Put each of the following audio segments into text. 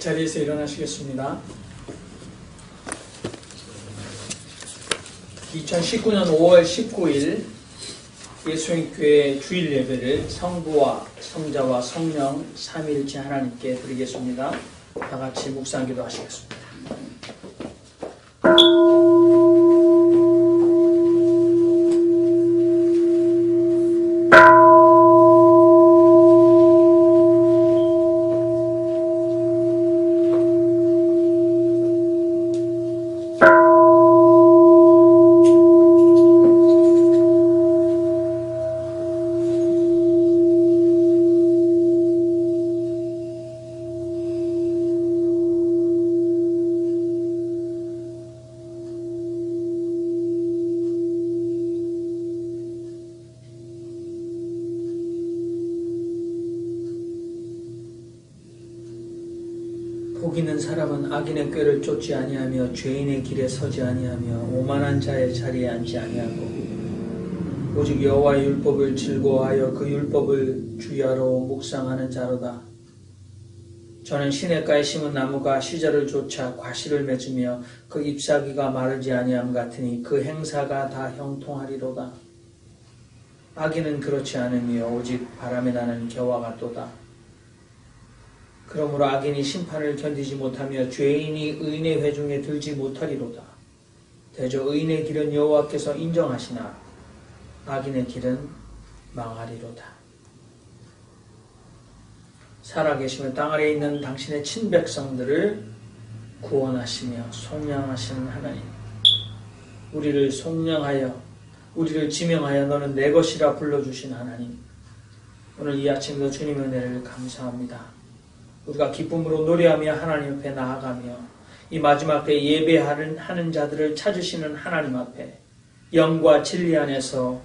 자리에서 일어나시겠습니다. 2019년 5월 19일 예수님교회 주일 예배를 성부와 성자와 성령 삼위일체 하나님께 드리겠습니다. 다 같이 묵상 기도하시겠습니다. 복 있는 사람은 악인의 꾀를 쫓지 아니하며 죄인의 길에 서지 아니하며 오만한 자의 자리에 앉지 아니하고 오직 여호와의 율법을 즐거워하여 그 율법을 주야로 묵상하는 자로다. 저는 시냇가에 심은 나무가 시절을 쫓아 과실을 맺으며 그 잎사귀가 마르지 아니함 같으니 그 행사가 다 형통하리로다. 악인은 그렇지 않으며 오직 바람에 나는 겨와 같도다. 그러므로 악인이 심판을 견디지 못하며 죄인이 의인의 회중에 들지 못하리로다. 대저 의인의 길은 여호와께서 인정하시나 악인의 길은 망하리로다. 살아계시며 땅 아래에 있는 당신의 친백성들을 구원하시며 속량하시는 하나님, 우리를 속량하여 우리를 지명하여 너는 내 것이라 불러주신 하나님, 오늘 이 아침도 주님의 은혜를 감사합니다. 우리가 기쁨으로 노래하며 하나님 앞에 나아가며 이 마지막 때 예배하는 자들을 찾으시는 하나님 앞에 영과 진리 안에서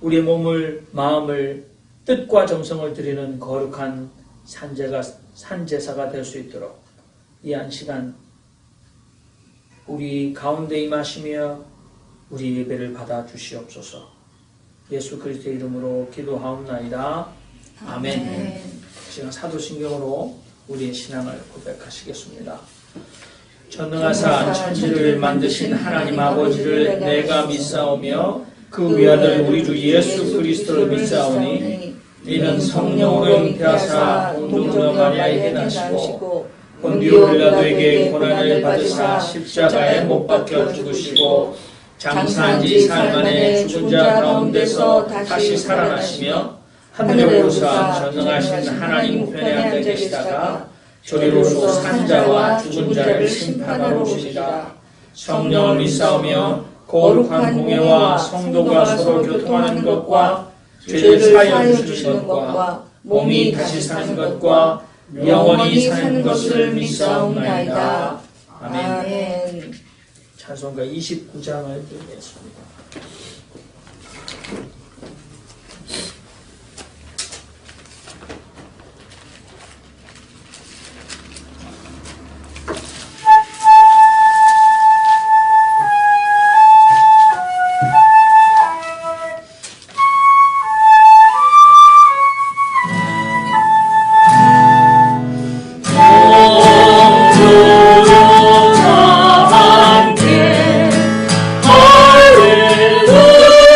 우리의 몸을, 마음을, 뜻과 정성을 드리는 거룩한 산제사가 될 수 있도록 이 한 시간 우리 가운데 임하시며 우리 예배를 받아 주시옵소서. 예수 그리스도의 이름으로 기도하옵나이다. 아멘. 지금 사도신경으로 우리의 신앙을 고백하시겠습니다. 전능하사 천지를 만드신 하나님 아버지를 내가 믿사오며 그 외아들 우리 주 예수 그리스도를 믿사오니 이는 성령으로 잉태하사 본중으로 마리아에게 나시고 본디오 빌라도에게 고난을 받으사 십자가에 못 박혀 죽으시고 장사한 지 사흘 만에 죽은 자 가운데서 다시 살아나시며 하늘에 오르사 전능하신 하나님 우편에 앉아 계시다가 저리로서 산자와 죽은 자를 심판하러 오시리라. 성령을 믿사오며 거룩한 공예와 성도가 서로 교통하는 것과 죄를 사하여 주시는 것과 몸이 다시 사는 것과 영원히 사는 것을 믿사옵나이다. 아멘. 찬송가 29장을 드리겠습니다. 할렐루야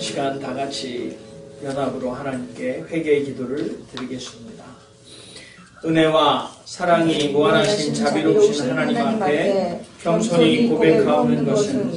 시간 다 같이 연합으로 하나님께 회개의 기도를 드리겠습니다. 은혜와 사랑이 무한하신 자비로우신 하나님 앞에 겸손히 고백하오는 것은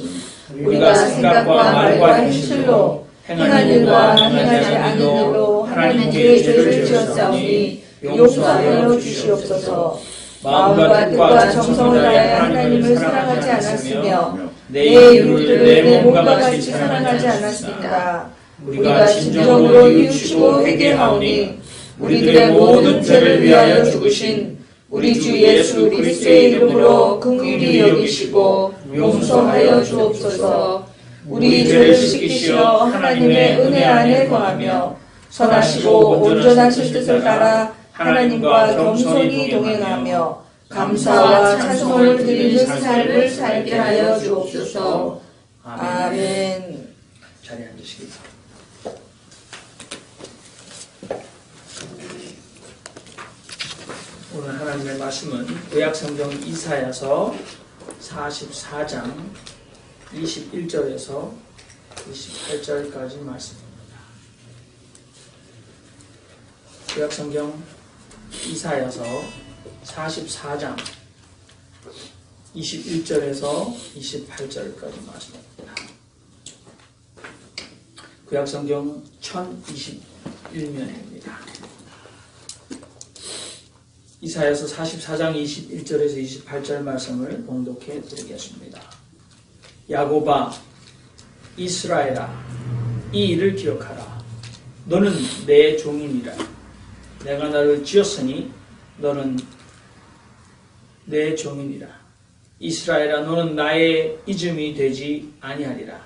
우리가 생각과 말과 행실로 행한 일과 행하지 않은 일로 하나님께 죄를 지었사오니 용서하여 주시옵소서. 마음과 뜻과 정성을 다해 하나님을 사랑하지 않았으며 내 이웃을 내 몸과 같이 사랑하지 않았습니다. 우리가 진정으로 뉘우치고 회개하오니 우리들의 모든 죄를 위하여 죽으신 우리 주 예수 그리스도의 이름으로 긍휼히 여기시고 용서하여 주옵소서. 우리 죄를 씻기시어 하나님의 은혜 안에 거하며 선하시고 온전하신 뜻을 따라 하나님과 겸손히 동행하며 감사와 찬송을 드리는 삶을 살게 하여 주옵소서. 아멘. 자리에 앉으시기 바랍니다. 오늘 하나님의 말씀은 구약성경 이사야서 44장 21절에서 28절까지 말씀입니다. 구약성경 이사야서 44장 21절에서 28절까지 말씀입니다. 구약성경 1021면입니다. 이사야서 44장 21절에서 28절 말씀을 봉독해 드리겠습니다. 야곱아, 이스라엘아, 이 일을 기억하라. 너는 내 종이니라. 내가 너를 지었으니 너는 내 종이니라. 이스라엘아, 너는 나의 이름이 되지 아니하리라.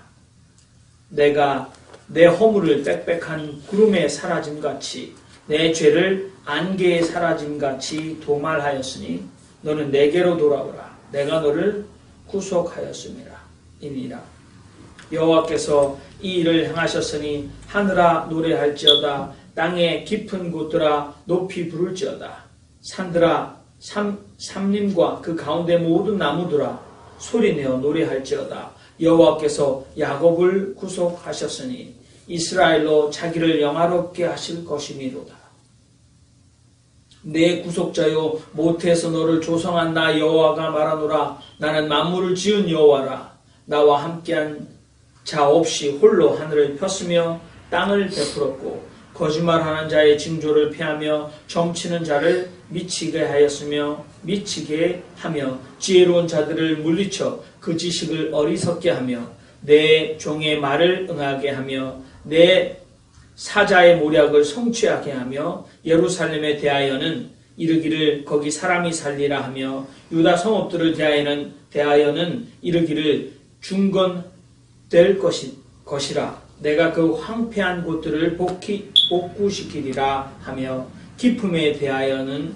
내가 내 허물을 빽빽한 구름에 사라짐같이 내 죄를 안개에 사라짐같이 도말하였으니 너는 내게로 돌아오라. 내가 너를 구속하였음이라. 이니라. 여호와께서 이 일을 행하셨으니 하늘아 노래할지어다. 땅의 깊은 곳들아 높이 부를지어다. 산들아 삼림과 그 가운데 모든 나무들아 소리내어 노래할지어다. 여호와께서 야곱을 구속하셨으니 이스라엘로 자기를 영화롭게 하실 것이니로다. 내 구속자요 모태에서 너를 조성한 나 여호와가 말하노라. 나는 만물을 지은 여호와라. 나와 함께한 자 없이 홀로 하늘을 폈으며 땅을 베풀었고 거짓말하는 자의 징조를 피하며 점치는 자를 미치게 하였으며 미치게 하며 지혜로운 자들을 물리쳐 그 지식을 어리석게 하며 내 종의 말을 응하게 하며 내 사자의 모략을 성취하게 하며 예루살렘에 대하여는 이르기를 거기 사람이 살리라 하며 유다 성읍들을 대하여는 이르기를 중건될 것이라. 내가 그 황폐한 곳들을 복구시키리라 하며 깊음에 대하여는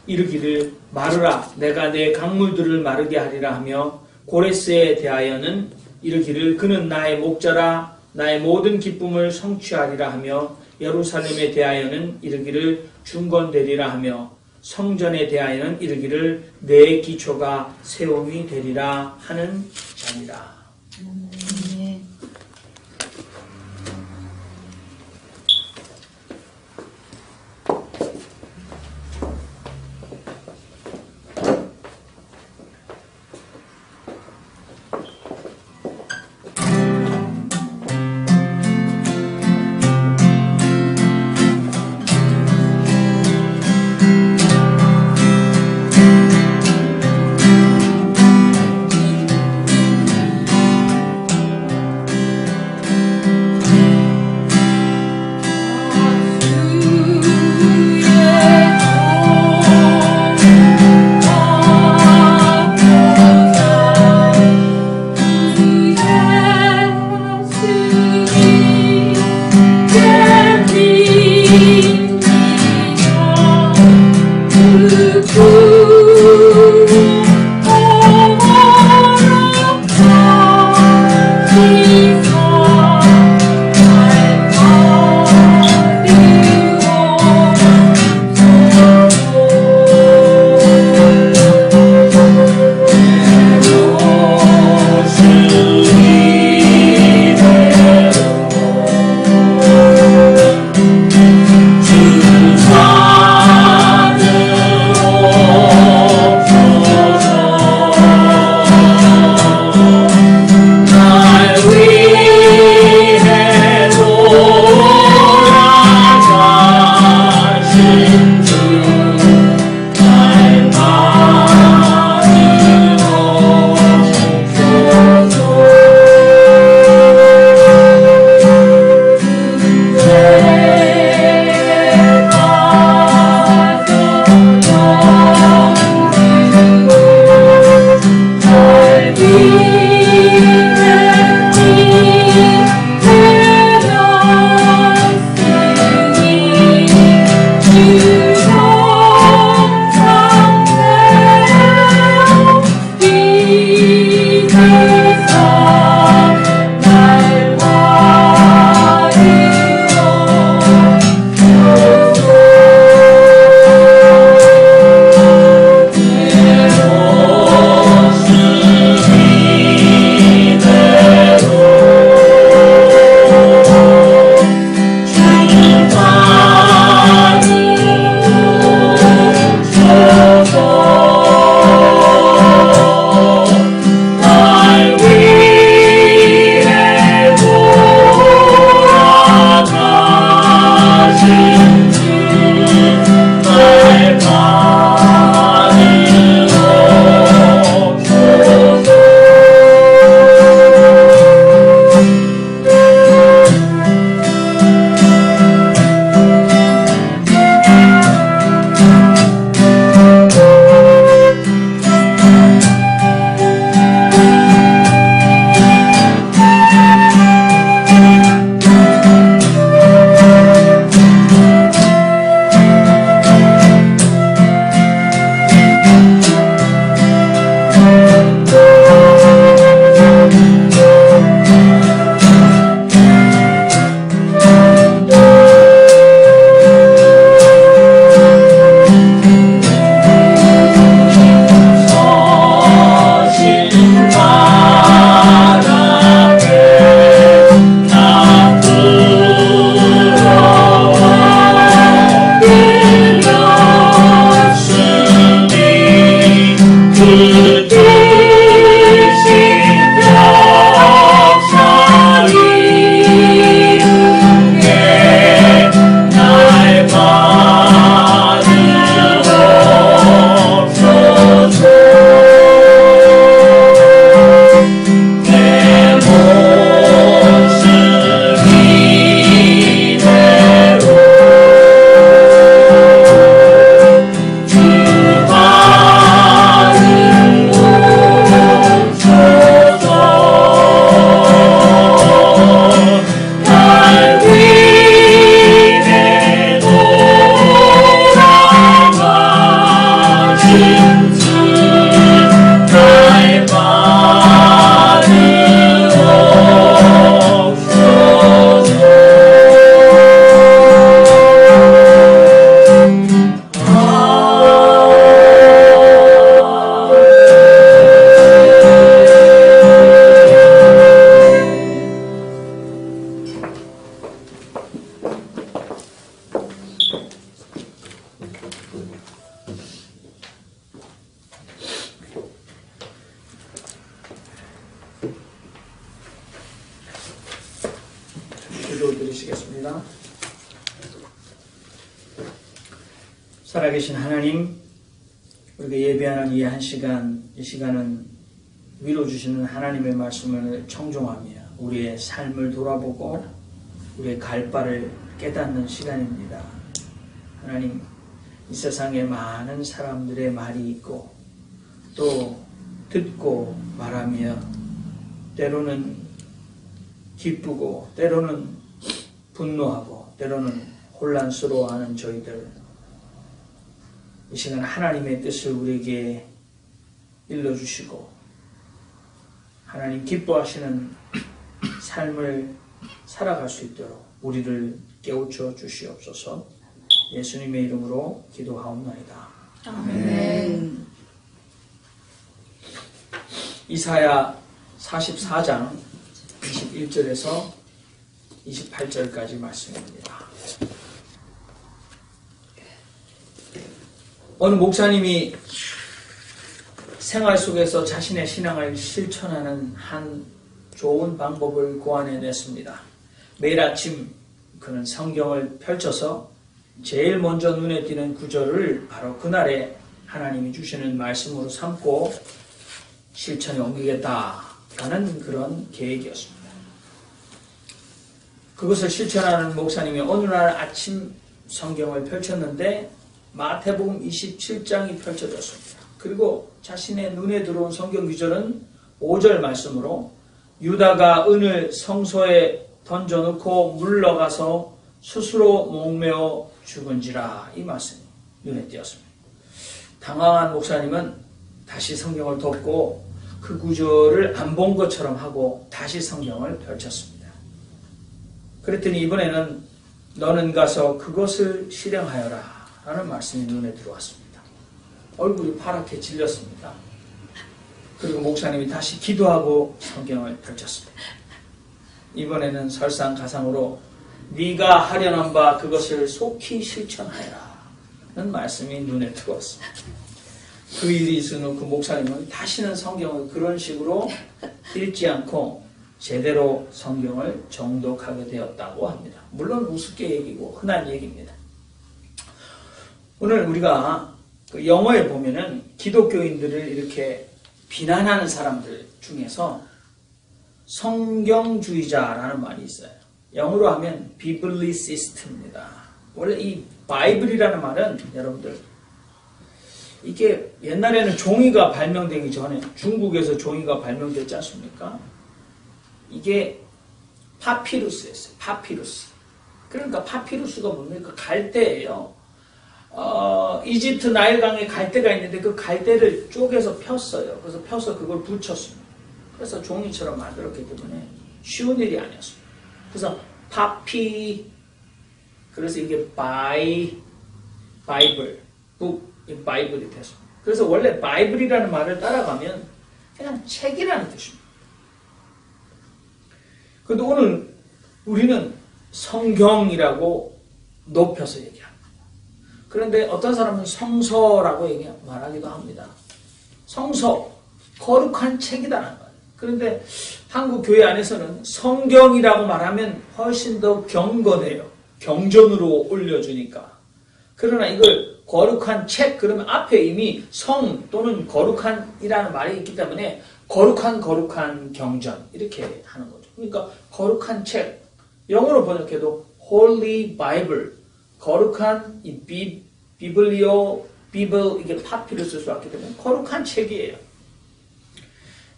이르기를 마르라. 내가 내 강물들을 마르게 하리라 하며 고레스에 대하여는 이르기를 그는 나의 목자라. 나의 모든 기쁨을 성취하리라 하며 예루살렘에 대하여는 이르기를 중건되리라 하며 성전에 대하여는 이르기를 내 기초가 세움이 되리라 하는 자니라. 기도드리시겠습니다. 살아계신 하나님, 우리가 예배하는 이 한 시간, 이 시간은 위로 주시는 하나님의 말씀을 청종하며 우리의 삶을 돌아보고 우리의 갈 바를 깨닫는 시간입니다. 하나님, 이 세상에 많은 사람들의 말이 있고 또 듣고 말하며 때로는 기쁘고 때로는 분노하고 때로는 혼란스러워하는 저희들, 이 시간 하나님의 뜻을 우리에게 일러주시고 하나님 기뻐하시는 삶을 살아갈 수 있도록 우리를 깨우쳐 주시옵소서. 예수님의 이름으로 기도하옵나이다. 아멘. 이사야 44장 21절에서 28절까지 말씀입니다. 어느 목사님이 생활 속에서 자신의 신앙을 실천하는 한 좋은 방법을 고안해냈습니다. 매일 아침 그는 성경을 펼쳐서 제일 먼저 눈에 띄는 구절을 바로 그날에 하나님이 주시는 말씀으로 삼고 실천에 옮기겠다라는 그런 계획이었습니다. 그것을 실천하는 목사님이 어느 날 아침 성경을 펼쳤는데 마태복음 27장이 펼쳐졌습니다. 그리고 자신의 눈에 들어온 성경 구절은 5절 말씀으로 유다가 은을 성소에 던져놓고 물러가서 스스로 목매어 죽은지라, 이 말씀이 눈에 띄었습니다. 당황한 목사님은 다시 성경을 덮고 그 구절을 안 본 것처럼 하고 다시 성경을 펼쳤습니다. 그랬더니 이번에는 너는 가서 그것을 실행하여라 라는 말씀이 눈에 들어왔습니다. 얼굴이 파랗게 질렸습니다. 그리고 목사님이 다시 기도하고 성경을 펼쳤습니다. 이번에는 설상가상으로 네가 하려는 바 그것을 속히 실천하여라 라는 말씀이 눈에 들어왔습니다. 그 일이 있은 후 그 목사님은 다시는 성경을 그런 식으로 읽지 않고 제대로 성경을 정독하게 되었다고 합니다. 물론 우습게 얘기고 흔한 얘기입니다. 오늘 우리가 그 영어에 보면은 기독교인들을 이렇게 비난하는 사람들 중에서 성경주의자라는 말이 있어요. 영어로 하면 비블리시스트입니다. 원래 이 바이블이라는 말은 여러분들, 이게 옛날에는 종이가 발명되기 전에 중국에서 종이가 발명됐지 않습니까? 이게 파피루스였어요. 파피루스. 그러니까 파피루스가 뭡니까? 갈대예요. 이집트 나일강에 갈대가 있는데 그 갈대를 쪼개서 폈어요. 그래서 펴서 그걸 붙였습니다. 그래서 종이처럼 만들었기 때문에 쉬운 일이 아니었습니다. 그래서 그래서 이게 바이블, 바이블이 됐습니다. 그래서 원래 바이블이라는 말을 따라가면 그냥 책이라는 뜻입니다. 그런데 오늘 우리는 성경이라고 높여서 얘기합니다. 그런데 어떤 사람은 성서라고 말하기도 합니다. 성서, 거룩한 책이다라는 거예요. 그런데 한국 교회 안에서는 성경이라고 말하면 훨씬 더 경건해요. 경전으로 올려주니까. 그러나 이걸 거룩한 책, 그러면 앞에 이미 성 또는 거룩한이라는 말이 있기 때문에 거룩한 경전, 이렇게 하는 거죠. 그러니까 거룩한 책, 영어로 번역해도 Holy Bible, 거룩한 이 비블리오, 이게 파피루스에서 왔기 때문에 거룩한 책이에요.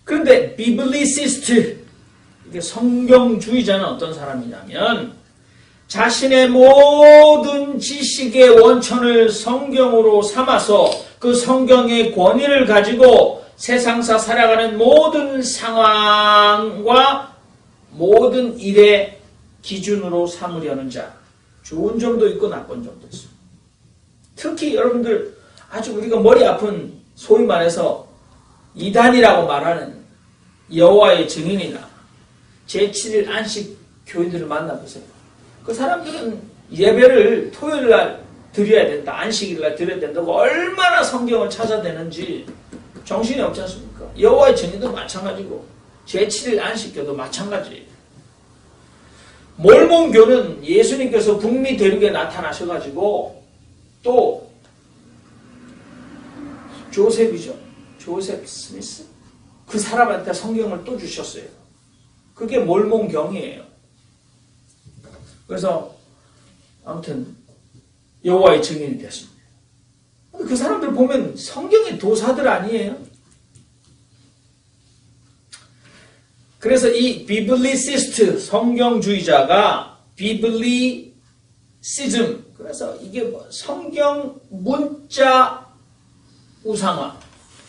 그런데 비블리시스트, 이게 성경주의자는 어떤 사람이냐면 자신의 모든 지식의 원천을 성경으로 삼아서 그 성경의 권위를 가지고 세상사 살아가는 모든 상황과 모든 일의 기준으로 삼으려는 자. 좋은 점도 있고 나쁜 점도 있습니다. 특히 여러분들 아주 우리가 머리 아픈 소위 말해서 이단이라고 말하는 여호와의 증인이나 제7일 안식 교인들을 만나보세요. 그 사람들은 예배를 토요일날 드려야 된다, 안식일날 드려야 된다고 얼마나 성경을 찾아대는지 정신이 없지 않습니까? 여호와의 증인도 마찬가지고 제7일 안식교도 마찬가지예요. 몰몬교는 예수님께서 북미 대륙에 나타나셔가지고 또 조셉이죠. 조셉 스미스. 그 사람한테 성경을 또 주셨어요. 그게 몰몬경이에요. 그래서 아무튼 여호와의 증인이 됐습니다. 그 사람들 보면 성경의 도사들 아니에요? 그래서 이 비블리시스트 성경주의자가 비블리시즘, 그래서 이게 뭐 성경 문자 우상화,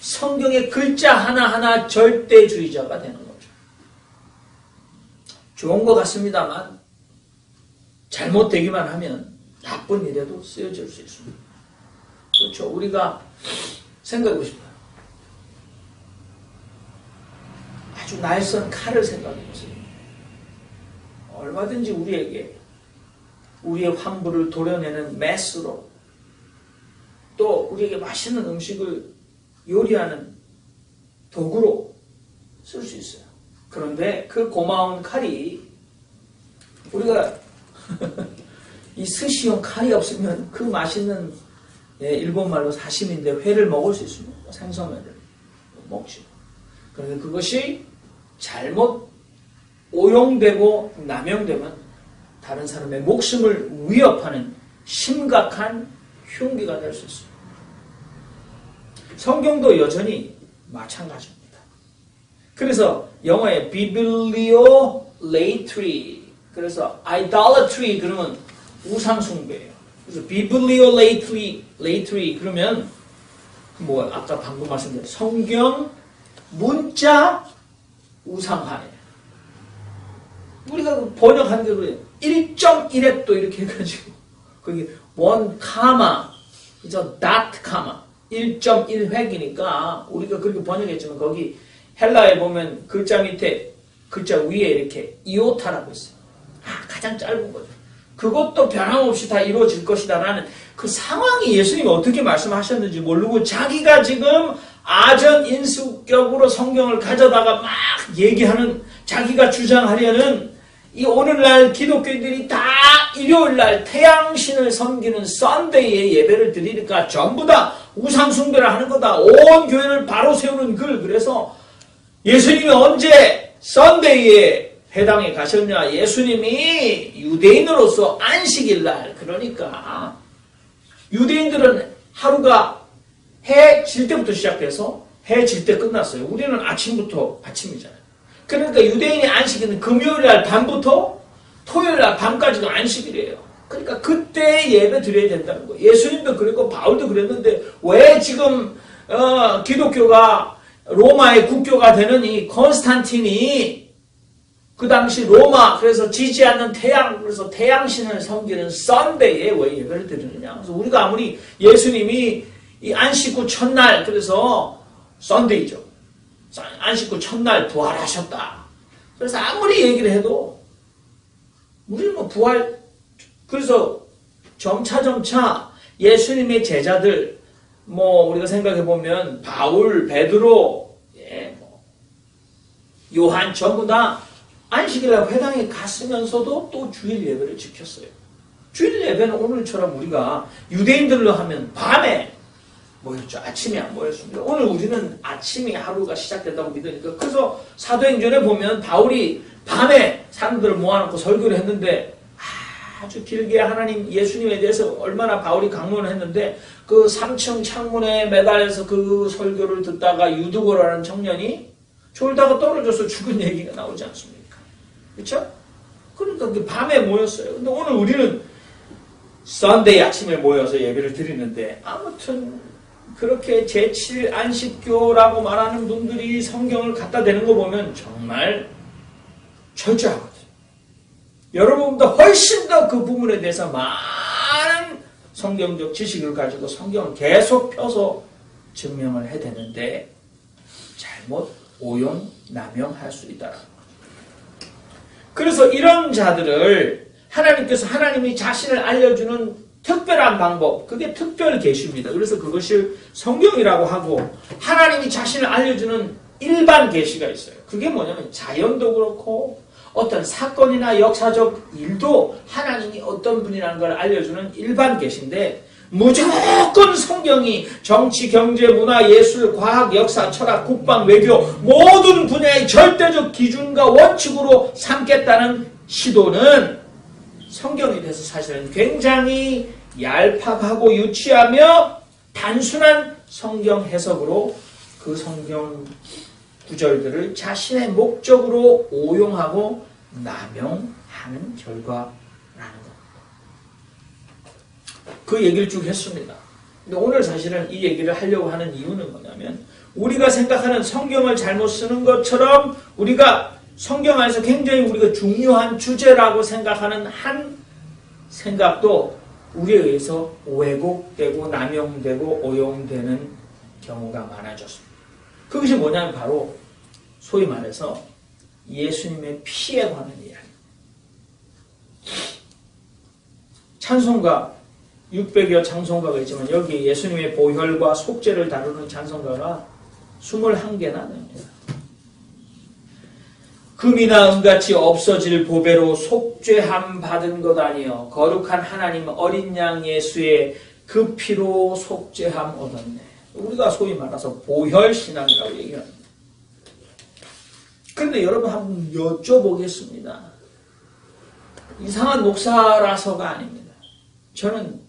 성경의 글자 하나하나 절대주의자가 되는 거죠. 좋은 것 같습니다만 잘못되기만 하면 나쁜 일에도 쓰여질 수 있습니다. 그렇죠. 우리가 생각해보고 싶어요. 아주 날선 칼을 생각해보세요. 얼마든지 우리에게 우리의 환부를 도려내는 메스로, 또 우리에게 맛있는 음식을 요리하는 도구로 쓸 수 있어요. 그런데 그 고마운 칼이, 우리가 이 스시용 칼이 없으면 그 맛있는, 일본말로 사시미인데 회를 먹을 수 있습니다. 생선회를 먹죠. 그런데 그것이 잘못 오용되고 남용되면 다른 사람의 목숨을 위협하는 심각한 흉기가 될 수 있습니다. 성경도 여전히 마찬가지입니다. 그래서 영어에 bibliolatry, 그래서 idolatry 그러면 우상숭배예요. 그래서 bibliolatry 그러면 뭐 아까 방금 말씀드린 성경 문자 우상화예요. 우리가 번역한 게 그래요. 1.1획도 이렇게 해가지고 거기 1, 그죠? dot, 1.1획이니까 우리가 그렇게 번역했지만 거기 헬라에 보면 글자 밑에 글자 위에 이렇게 이오타라고 있어요. 가장 짧은 거죠. 그것도 변함없이 다 이루어질 것이다라는 그 상황이 예수님이 어떻게 말씀하셨는지 모르고 자기가 지금 아전인수격으로 성경을 가져다가 막 얘기하는, 자기가 주장하려는 이 오늘날 기독교인들이 다 일요일날 태양신을 섬기는 썬데이에 예배를 드리니까 전부 다 우상숭배를 하는 거다. 온 교회를 바로 세우는 글. 그래서 예수님이 언제 썬데이에 회당에 가셨냐? 예수님이 유대인으로서 안식일날, 그러니까 유대인들은 하루가 해 질 때부터 시작해서 해 질 때 끝났어요. 우리는 아침부터 아침이잖아요. 그러니까 유대인의 안식일은 금요일날 밤부터 토요일날 밤까지가 안식일이에요. 그러니까 그때 예배 드려야 된다는 거예요. 예수님도 그랬고 바울도 그랬는데 왜 지금 기독교가 로마의 국교가 되는 이 콘스탄틴이 그 당시 로마, 그래서 지지 않는 태양, 그래서 태양신을 섬기는 썬데이에 왜 예배를 드리느냐. 그래서 우리가 아무리 예수님이 이 안식구 첫날, 그래서 썬데이죠. 안식구 첫날 부활하셨다. 그래서 아무리 얘기를 해도 우리는 뭐 부활, 그래서 점차 예수님의 제자들, 뭐 우리가 생각해 보면 바울, 베드로, 요한 전부 다 안식일날 회당에 갔으면서도 또 주일 예배를 지켰어요. 주일 예배는 오늘처럼 우리가 유대인들로 하면 밤에 모였죠. 아침에 안 모였습니다. 오늘 우리는 아침에 하루가 시작됐다고 믿으니까. 그래서 사도행전에 보면 바울이 밤에 사람들을 모아놓고 설교를 했는데 아주 길게 하나님 예수님에 대해서 얼마나 바울이 강론을 했는데 그 3층 창문에 매달려서 그 설교를 듣다가 유두고라는 청년이 졸다가 떨어져서 죽은 얘기가 나오지 않습니까? 그렇죠? 그러니까 밤에 모였어요. 근데 오늘 우리는 썬데이 아침에 모여서 예배를 드리는데 아무튼 그렇게 제7 안식교라고 말하는 분들이 성경을 갖다 대는 거 보면 정말 철저하거든요. 여러분보다 훨씬 더 그 부분에 대해서 많은 성경적 지식을 가지고 성경을 계속 펴서 증명을 해야 되는데 잘못 오용, 남용할 수 있다라는 거죠. 그래서 이런 자들을 하나님께서 하나님이 자신을 알려주는 특별한 방법, 그게 특별 계시입니다. 그래서 그것을 성경이라고 하고 하나님이 자신을 알려주는 일반 계시가 있어요. 그게 뭐냐면 자연도 그렇고 어떤 사건이나 역사적 일도 하나님이 어떤 분이라는 걸 알려주는 일반 계시인데 무조건 성경이 정치, 경제, 문화, 예술, 과학, 역사, 철학, 국방, 외교 모든 분야의 절대적 기준과 원칙으로 삼겠다는 시도는 성경에 대해서 사실은 굉장히 얄팍하고 유치하며 단순한 성경 해석으로 그 성경 구절들을 자신의 목적으로 오용하고 남용하는 결과라는 것. 그 얘기를 쭉 했습니다. 근데 오늘 사실은 이 얘기를 하려고 하는 이유는 뭐냐면 우리가 생각하는 성경을 잘못 쓰는 것처럼 우리가 성경 안에서 굉장히 우리가 중요한 주제라고 생각하는 한 생각도 우리에 의해서 왜곡되고 남용되고 오용되는 경우가 많아졌습니다. 그것이 뭐냐면 바로 소위 말해서 예수님의 피에 관한 이야기. 찬송가 600여 찬송가가 있지만 여기 예수님의 보혈과 속죄를 다루는 찬송가가 21개나 됩니다. 금이나 은같이 없어질 보배로 속죄함 받은 것 아니여 거룩한 하나님 어린 양 예수의 그 피로 속죄함 얻었네. 우리가 소위 말해서 보혈신앙이라고 얘기합니다. 그런데 여러분 한번 여쭤보겠습니다. 이상한 목사라서가 아닙니다. 저는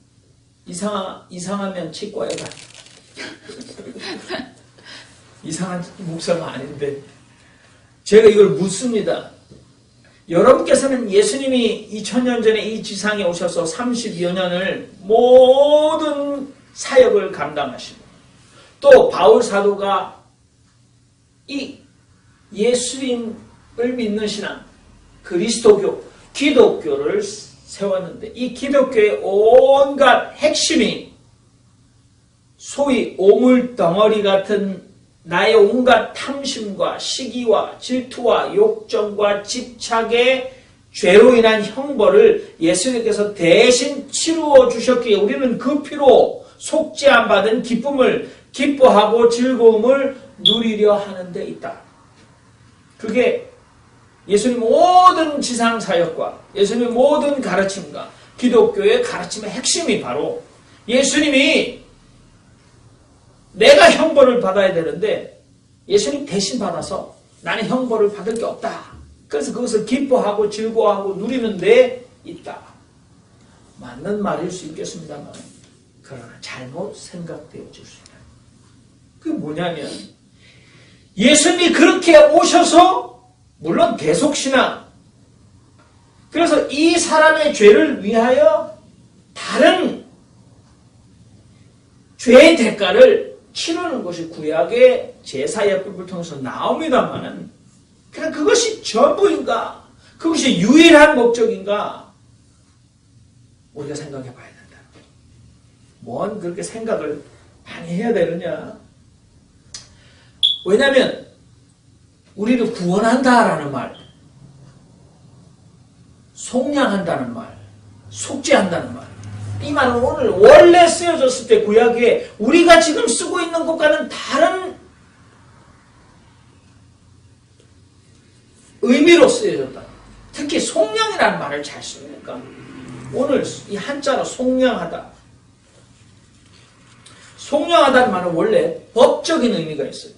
이상하면 치과에 가요. 이상한 목사가 아닌데 제가 이걸 묻습니다. 여러분께서는 예수님이 2000년 전에 이 지상에 오셔서 30여 년을 모든 사역을 감당하시고 또 바울 사도가 이 예수님을 믿는 신앙, 그리스도교, 기독교를 세웠는데 이 기독교의 온갖 핵심이 소위 오물덩어리 같은 나의 온갖 탐심과 시기와 질투와 욕정과 집착의 죄로 인한 형벌을 예수님께서 대신 치루어 주셨기에 우리는 그 피로 속죄함 받은 기쁨을 기뻐하고 즐거움을 누리려 하는 데 있다. 그게 예수님 모든 지상사역과 예수님 모든 가르침과 기독교의 가르침의 핵심이 바로 예수님이 내가 형벌을 받아야 되는데 예수님 대신 받아서 나는 형벌을 받을 게 없다. 그래서 그것을 기뻐하고 즐거워하고 누리는 데 있다. 맞는 말일 수 있겠습니다만 그러나 잘못 생각되어질 수 있다. 그게 뭐냐면 예수님이 그렇게 오셔서 물론 대속신앙 그래서 이 사람의 죄를 위하여 다른 죄의 대가를 치르는 것이 구약의 제사예법을 통해서 나옵니다만은 그냥 그것이 전부인가? 그것이 유일한 목적인가? 우리가 생각해 봐야 된다. 뭔 그렇게 생각을 많이 해야 되느냐? 왜냐하면 우리를 구원한다라는 말, 속량한다는 말, 속죄한다는 말 이 말은 오늘 원래 쓰여졌을 때 구약에 우리가 지금 쓰고 있는 것과는 다른 의미로 쓰여졌다. 특히 속량이라는 말을 잘 쓰니까 오늘 이 한자로 속량하다. 속량하다는 말은 원래 법적인 의미가 있어요.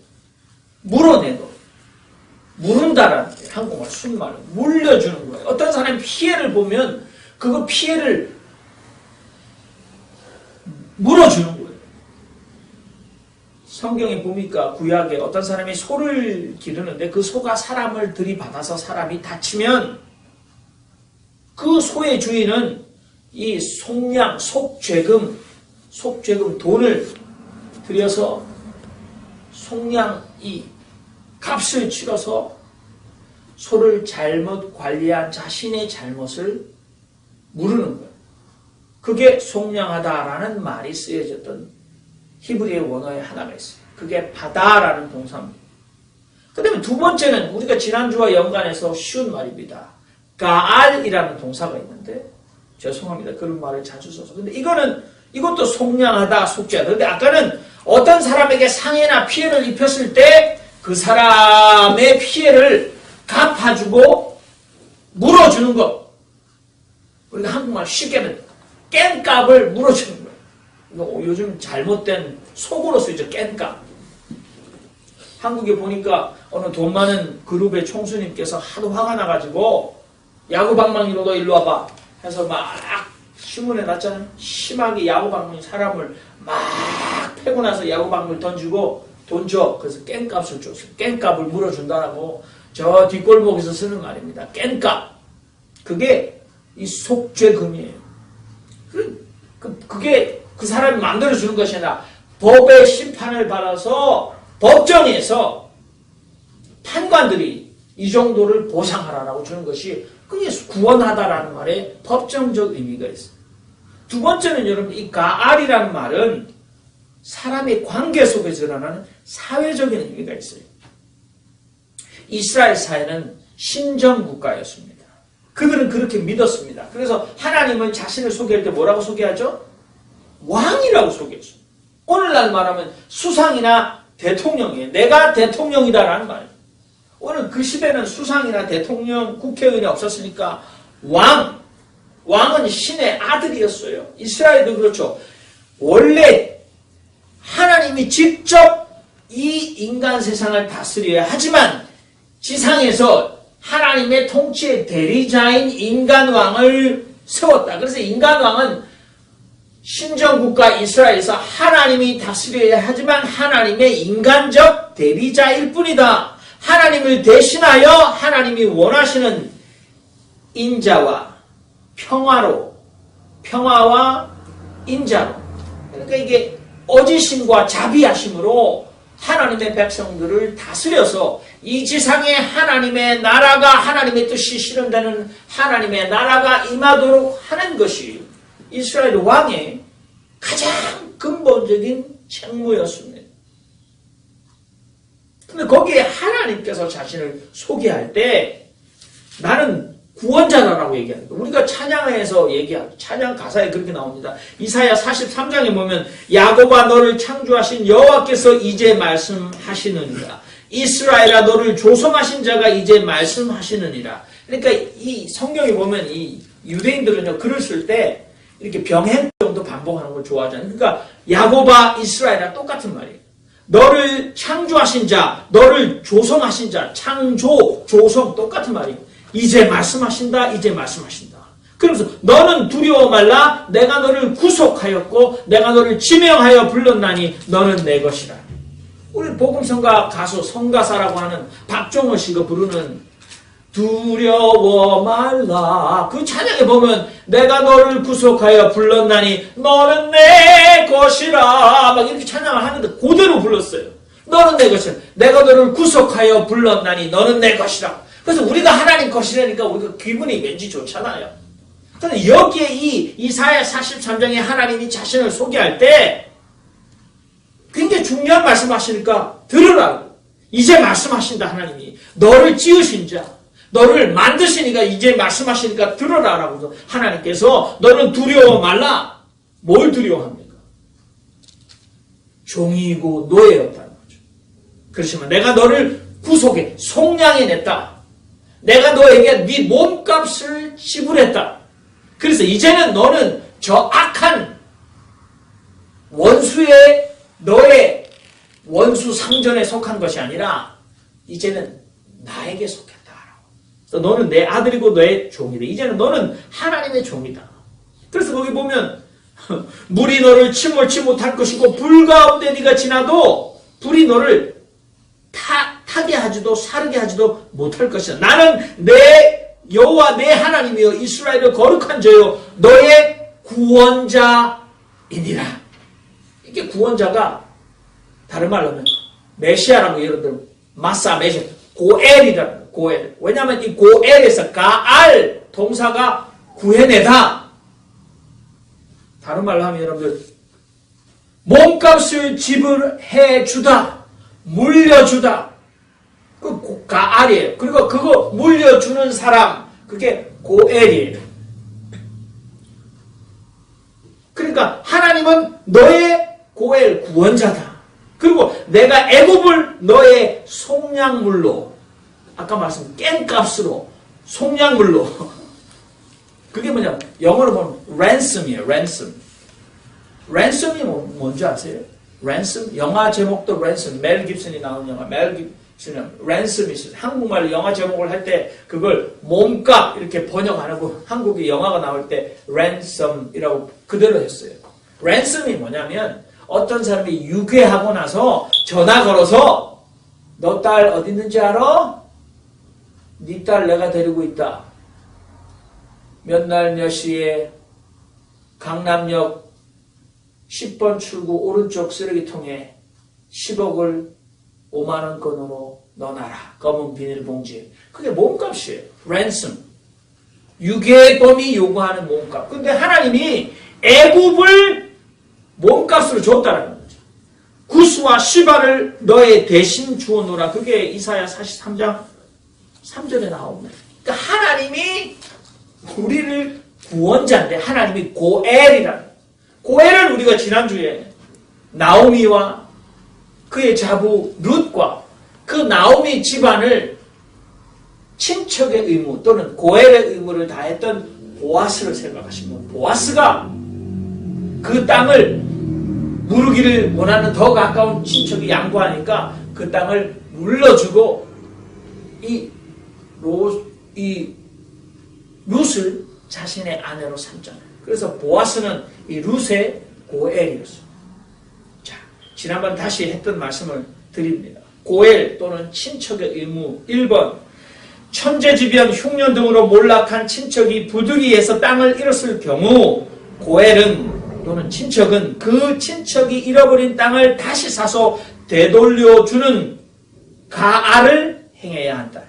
물어내도 물은다라는 한국말 순말로 물려주는 거예요. 어떤 사람이 피해를 보면 그거 피해를 물어주는 거예요. 성경에 보니까 구약에 어떤 사람이 소를 기르는데 그 소가 사람을 들이받아서 사람이 다치면 그 소의 주인은 이 속량, 속죄금 돈을 들여서 속량 이 값을 치러서 소를 잘못 관리한 자신의 잘못을 물으는 거예요. 그게 속량하다라는 말이 쓰여졌던 히브리의 원어에 하나가 있어요. 그게 바다라는 동사입니다. 그 다음에 두 번째는 우리가 지난주와 연관해서 쉬운 말입니다. 가알이라는 동사가 있는데 죄송합니다. 그런 말을 자주 써서. 근데 이것도 속량하다, 속죄하다. 근데 아까는 어떤 사람에게 상해나 피해를 입혔을 때 그 사람의 피해를 갚아주고 물어주는 것. 우리가 한국말 쉽게 하면 깽값을 물어주는 거예요. 요즘 잘못된 속어로 쓰이죠. 깽값. 한국에 보니까 어느 돈 많은 그룹의 총수님께서 하도 화가 나가지고 야구방망이로 너 일로 와봐 해서 막 신문에 났잖아요. 심하게 야구방망이 사람을 막 패고 나서 야구방망이를 던지고 돈 줘. 그래서 깽값을 줬어요. 깽값을 물어준다라고 저 뒷골목에서 쓰는 말입니다. 깽값. 그게 이 속죄금이에요. 그게 그 사람이 만들어주는 것이 아니라 법의 심판을 받아서 법정에서 판관들이 이 정도를 보상하라고 주는 것이 그게 구원하다라는 말에 법정적 의미가 있어요. 두 번째는 여러분 이 가알이라는 말은 사람의 관계 속에서 일어나는 사회적인 의미가 있어요. 이스라엘 사회는 신정국가였습니다. 그들은 그렇게 믿었습니다. 그래서 하나님은 자신을 소개할 때 뭐라고 소개하죠? 왕이라고 소개했어요. 오늘날 말하면 수상이나 대통령이에요. 내가 대통령이다라는 말이에요. 오늘 그 시대는 수상이나 대통령, 국회의원이 없었으니까 왕은 신의 아들이었어요. 이스라엘도 그렇죠. 원래 하나님이 직접 이 인간 세상을 다스려야 하지만 지상에서 하나님의 통치의 대리자인 인간왕을 세웠다. 그래서 인간왕은 신정국가 이스라엘에서 하나님이 다스려야 하지만 하나님의 인간적 대리자일 뿐이다. 하나님을 대신하여 하나님이 원하시는 인자와 평화와 인자로. 그러니까 이게 어지심과 자비하심으로 하나님의 백성들을 다스려서 이 지상에 하나님의 나라가 하나님의 뜻이 실현되는 하나님의 나라가 임하도록 하는 것이 이스라엘 왕의 가장 근본적인 책무였습니다. 근데 거기에 하나님께서 자신을 소개할 때 나는 구원자다라고 얘기합니다. 우리가 찬양에서 얘기하죠. 찬양 가사에 그렇게 나옵니다. 이사야 43장에 보면 야곱아 너를 창조하신 여호와께서 이제 말씀하시느니라. 이스라엘아 너를 조성하신 자가 이제 말씀하시느니라. 그러니까 이 성경에 보면 이 유대인들은요 글을 쓸 때 이렇게 병행 정도 반복하는 걸 좋아하잖아요. 그러니까 야곱아 이스라엘아 똑같은 말이에요. 너를 창조하신 자, 너를 조성하신 자, 창조, 조성 똑같은 말이에요. 이제 말씀하신다, 이제 말씀하신다. 그러면서 너는 두려워 말라, 내가 너를 구속하였고 내가 너를 지명하여 불렀나니 너는 내 것이라. 우리 복음성가 가수, 성가사라고 하는 박종호 씨가 부르는 두려워 말라. 그 찬양에 보면 내가 너를 구속하여 불렀나니 너는 내 것이라. 막 이렇게 찬양을 하는데 그대로 불렀어요. 너는 내 것이라. 내가 너를 구속하여 불렀나니 너는 내 것이라. 그래서 우리가 하나님 것이라니까 우리가 기분이 왠지 좋잖아요. 그런데 여기에 이 이사야 43장에 하나님이 자신을 소개할 때 굉장히 중요한 말씀하시니까 들으라고. 이제 말씀하신다 하나님이. 너를 지으신 자. 너를 만드시니까 이제 말씀하시니까 들어라라고 하나님께서 너는 두려워 말라. 뭘 두려워합니까? 종이고 노예였다는 거죠. 그렇지만 내가 너를 구속해 속량해냈다. 내가 너에게 네 몸값을 지불했다. 그래서 이제는 너는 저 악한 원수의 너의 원수 상전에 속한 것이 아니라 이제는 나에게 속했다. 너는 내 아들이고 너의 종이다. 이제는 너는 하나님의 종이다. 그래서 거기 보면 물이 너를 침몰치 못할 것이고 불 가운데 네가 지나도 불이 너를 타게 하지도 사르게 하지도 못할 것이다. 나는 내 여호와 내 하나님이여 이스라엘의 거룩한 자여 너의 구원자이니라. 이게 구원자가 다른 말로 하면 메시아라고 여러분들 마사 메시아 고엘이라는 고엘. 왜냐하면 이 고엘에서 가알 동사가 구해내다. 다른 말로 하면 여러분들 몸값을 지불해 주다. 물려주다. 그 가알이에요. 그리고 그거 물려주는 사람 그게 고엘이에요. 그러니까 하나님은 너의 고엘 구원자다. 그리고 내가 애굽을 너의 속량물로 아까 말씀 깽값으로 속량물로. 그게 뭐냐? 영어로 보면 ransom이에요. ransom이 뭔지 아세요? ransom. 영화 제목도 ransom. 멜 깁슨이 나온 영화. 멜 깁슨은 ransom이 있어요. 한국말로 영화 제목을 할 때 그걸 몸값 이렇게 번역 안 하고 한국의 영화가 나올 때 ransom이라고 그대로 했어요. ransom이 뭐냐면 어떤 사람이 유괴하고 나서 전화 걸어서 너 딸 어디 있는지 알아? 네 딸 내가 데리고 있다. 몇 날 몇 시에 강남역 10번 출구 오른쪽 쓰레기통에 10억을 5만원 건으로 넣어놔라. 검은 비닐봉지에. 그게 몸값이에요. ransom. 유괴범이 요구하는 몸값. 근데 하나님이 애굽을 몸값으로 줬다라는 거죠. 구스와 시바를 너의 대신 주어놓으라. 그게 이사야 43장 3절에 나옵니다. 그러니까 하나님이 우리를 구원자인데 하나님이 고엘이라는 고엘은 우리가 지난주에 나오미와 그의 자부 룻과 그 나오미 집안을 친척의 의무 또는 고엘의 의무를 다했던 보아스를 생각하시면 보아스가 그 땅을 누르기를 원하는 더 가까운 친척이 양보하니까 그 땅을 물러주고 이 룻을 자신의 아내로 삼잖아요. 그래서 보아스는 이 룻의 고엘이었어요. 자, 지난번 다시 했던 말씀을 드립니다. 고엘 또는 친척의 의무 1번 천재지변, 흉년 등으로 몰락한 친척이 부득이해서 땅을 잃었을 경우 고엘은 또는 친척은 그 친척이 잃어버린 땅을 다시 사서 되돌려주는 가알을 행해야 한다.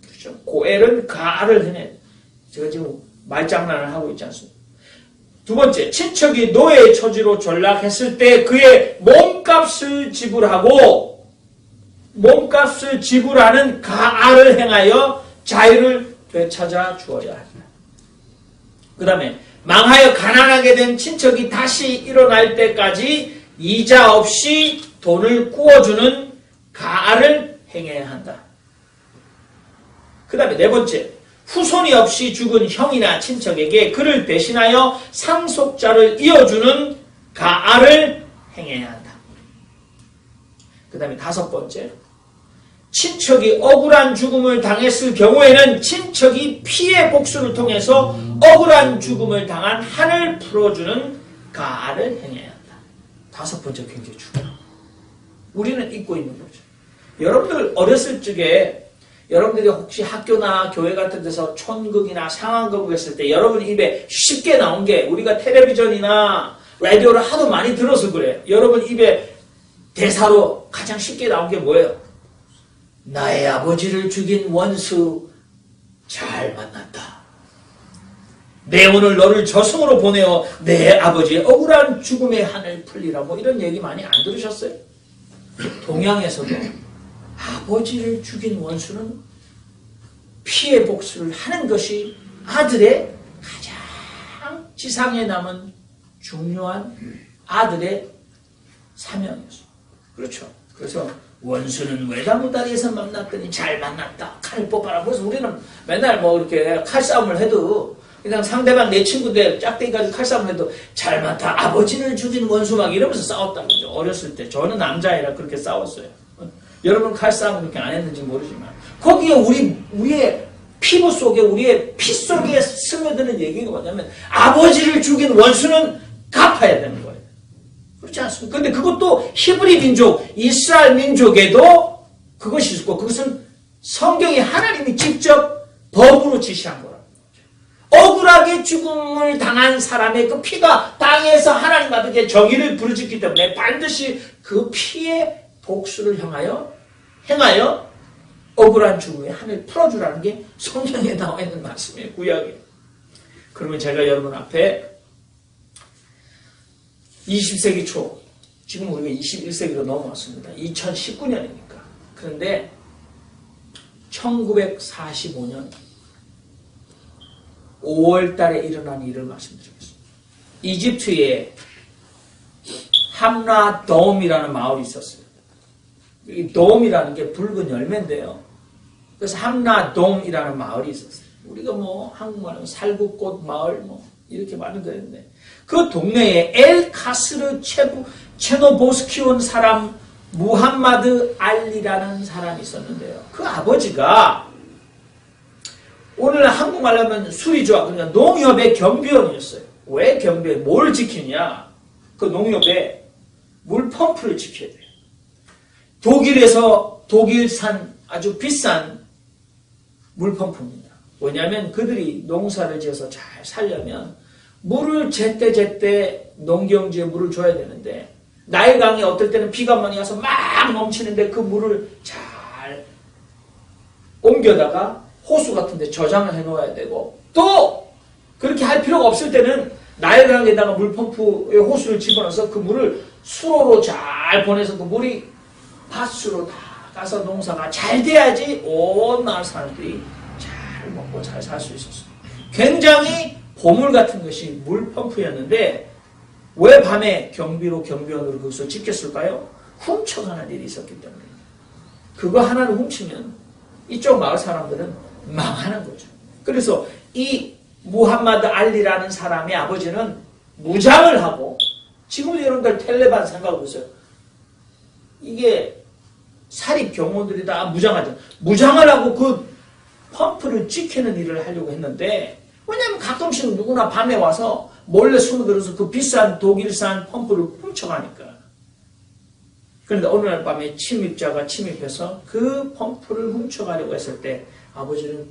그렇죠? 고엘은 가알을 행해. 제가 지금 말장난을 하고 있지 않습니까? 두 번째, 친척이 노예의 처지로 전락했을 때 그의 몸값을 지불하는 가알을 행하여 자유를 되찾아 주어야 한다. 그 다음에 망하여 가난하게 된 친척이 다시 일어날 때까지 이자 없이 돈을 구워주는 가알을 행해야 한다. 그 다음에 네 번째, 후손이 없이 죽은 형이나 친척에게 그를 대신하여 상속자를 이어주는 가알을 행해야 한다. 그 다음에 다섯 번째, 친척이 억울한 죽음을 당했을 경우에는 친척이 피해 복수를 통해서 억울한 죽음을 당한 한을 풀어주는 가알을 행해야 한다. 다섯 번째 굉장히 중요해요. 우리는 잊고 있는 거죠. 여러분들 어렸을 적에 여러분들이 혹시 학교나 교회 같은 데서 촌극이나 상황극을 했을 때 여러분 입에 쉽게 나온 게 우리가 텔레비전이나 라디오를 하도 많이 들어서 그래요. 여러분 입에 대사로 가장 쉽게 나온 게 뭐예요? 나의 아버지를 죽인 원수 잘 만났다. 내 오늘 너를 저승으로 보내어 내 아버지의 억울한 죽음의 한을 풀리라. 뭐 이런 얘기 많이 안 들으셨어요? 동양에서도 아버지를 죽인 원수는 피해 복수를 하는 것이 아들의 가장 지상에 남은 중요한 아들의 사명이었어요. 그렇죠. 그래서 원수는 외다무다리에서 만났더니 잘 만났다. 칼을 뽑아라. 그래서 우리는 맨날 뭐 이렇게 칼싸움을 해도 그냥 상대방 내 친구들 짝대기 가지고 칼싸움을 해도 잘 맞다. 아버지를 죽인 원수 막 이러면서 싸웠다는 거죠. 어렸을 때. 저는 남자애라 그렇게 싸웠어요. 여러분 칼싸움은 그렇게 안 했는지 모르지만 거기에 우리의 피부 속에 우리의 피 속에 스며드는 얘기가 뭐냐면 아버지를 죽인 원수는 갚아야 되는 거예요. 그렇지 않습니까? 근데 그것도 히브리 민족, 이스라엘 민족에도 그것이 있고 그것은 성경이 하나님이 직접 법으로 지시한 거라는 거죠. 억울하게 죽음을 당한 사람의 그 피가 땅에서 하나님 앞에 정의를 부르짖기 때문에 반드시 그 피의 복수를 행하여 억울한 죽음의 한을 풀어주라는 게 성경에 나와 있는 말씀이에요. 구약에. 그러면 제가 여러분 앞에 20세기 초, 지금 우리가 21세기로 넘어왔습니다. 2019년이니까. 그런데 1945년 5월 달에 일어난 일을 말씀드리겠습니다. 이집트에 함라돔이라는 마을이 있었어요. 이 돔이라는 게 붉은 열매인데요. 그래서 함나돔이라는 마을이 있었어요. 우리가 뭐 한국말로 살구꽃 마을 뭐 이렇게 말은 되는데 그 동네에 엘카스르 체노보스키 온 사람 무함마드 알리라는 사람이 있었는데요. 그 아버지가 오늘 한국말로 하면 수리조합, 그러니까 농협의 경비원이었어요. 왜 경비원? 뭘 지키냐? 그 농협에 물펌프를 지켜야 돼요. 독일에서 독일산 아주 비싼 물펌프입니다. 왜냐하면 그들이 농사를 지어서 잘 살려면 물을 제때 농경지에 물을 줘야 되는데 나일강이 어떨 때는 비가 많이 와서 막 넘치는데 그 물을 잘 옮겨다가 호수 같은 데 저장을 해 놓아야 되고 또 그렇게 할 필요가 없을 때는 나일강에다가 물펌프에 호수를 집어넣어서 그 물을 수로로 잘 보내서 그 물이 밭으로 다 가서 농사가 잘 돼야지 온 마을 사람들이 잘 먹고 잘 살 수 있었어요. 굉장히 보물 같은 것이 물펌프였는데 왜 밤에 경비원으로 거기서 지켰을까요? 훔쳐가는 일이 있었기 때문에. 그거 하나를 훔치면 이쪽 마을 사람들은 망하는 거죠. 그래서 이 무함마드 알리라는 사람의 아버지는 무장을 하고, 지금도 여러분들 텔레반 생각해보세요. 이게 사립 경호원들이 다 무장하죠. 무장을 하고 그 펌프를 지키는 일을 하려고 했는데, 왜냐하면 가끔씩 누구나 밤에 와서 몰래 숨어들어서 그 비싼 독일산 펌프를 훔쳐가니까. 그런데 어느 날 밤에 침입자가 침입해서 그 펌프를 훔쳐가려고 했을 때 아버지는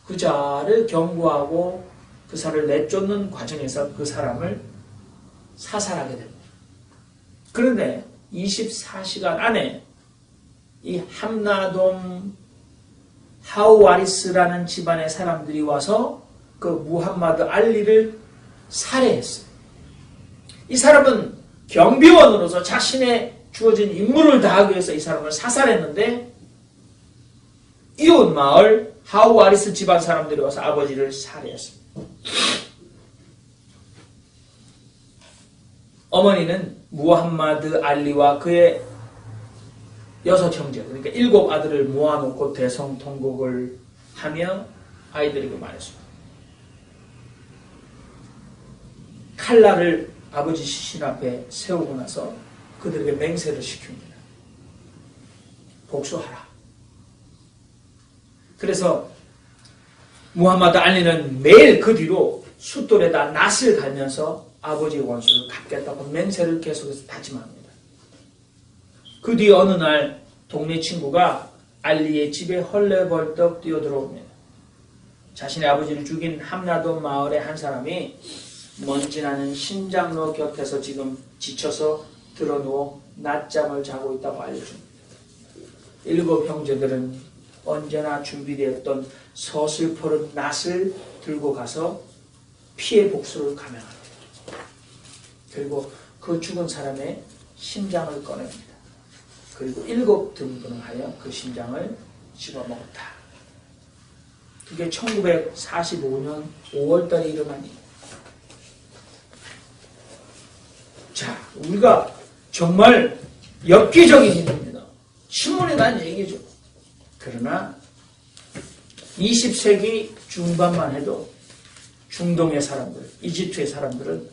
그자를 경고하고 그 사람을 내쫓는 과정에서 그 사람을 사살하게 됩니다. 그런데 24시간 안에 이 함나돔 하우와리스라는 집안의 사람들이 와서 그 무함마드 알리를 살해했어요. 이 사람은 경비원으로서 자신의 주어진 임무를 다하기 위해서 이 사람을 사살했는데 이웃 마을 하우와리스 집안 사람들이 와서 아버지를 살해했습니다. 어머니는 무함마드 알리와 그의 6 형제, 그러니까 7 아들을 모아놓고 대성통곡을 하며 아이들에게 말했습니다. 칼날을 아버지 시신 앞에 세우고 나서 그들에게 맹세를 시킵니다. 복수하라. 그래서 무함마드 알리는 매일 그 뒤로 숫돌에다 낫을 갈면서 아버지의 원수를 갚겠다고 맹세를 계속해서 다짐합니다. 그 뒤 어느 날 동네 친구가 알리의 집에 헐레벌떡 뛰어들어옵니다. 자신의 아버지를 죽인 함나돔 마을의 한 사람이 먼지나는 신장로 곁에서 지금 지쳐서 드러누워 낮잠을 자고 있다고 알려줍니다. 7 형제들은 언제나 준비되었던 서슬퍼른 낫을 들고 가서 피해 복수를 감행합니다. 그리고 그 죽은 사람의 심장을 꺼냅니다. 그리고 7 등분을 하여 그 심장을 집어먹었다. 그게 1945년 5월달에 일어난 일. 자, 우리가 정말 엽기적인 일입니다. 신문에 난 얘기죠. 그러나 20세기 중반만 해도 중동의 사람들, 이집트의 사람들은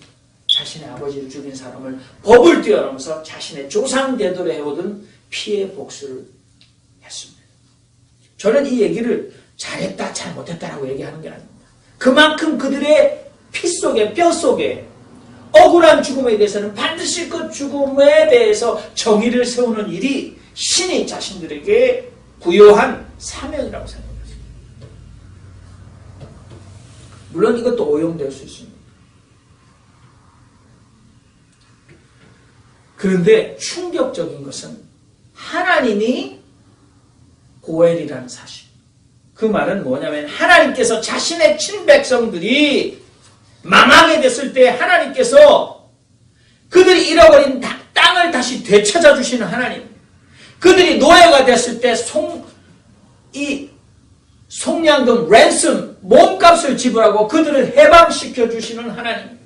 자신의 아버지를 죽인 사람을 법을 뛰어넘어서 자신의 조상 대대로 해오던 피해 복수를 했습니다. 저는 이 얘기를 잘했다, 잘못했다라고 얘기하는 게 아닙니다. 그만큼 그들의 피 속에, 뼈 속에 억울한 죽음에 대해서는 반드시 그 죽음에 대해서 정의를 세우는 일이 신이 자신들에게 부여한 사명이라고 생각합니다. 물론 이것도 오용될 수 있습니다. 그런데 충격적인 것은 하나님이 고엘이라는 사실. 그 말은 뭐냐면 하나님께서 자신의 친백성들이 망하게 됐을 때 하나님께서 그들이 잃어버린 땅을 다시 되찾아 주시는 하나님, 그들이 노예가 됐을 때 속량금, 랜섬, 몸값을 지불하고 그들을 해방시켜 주시는 하나님,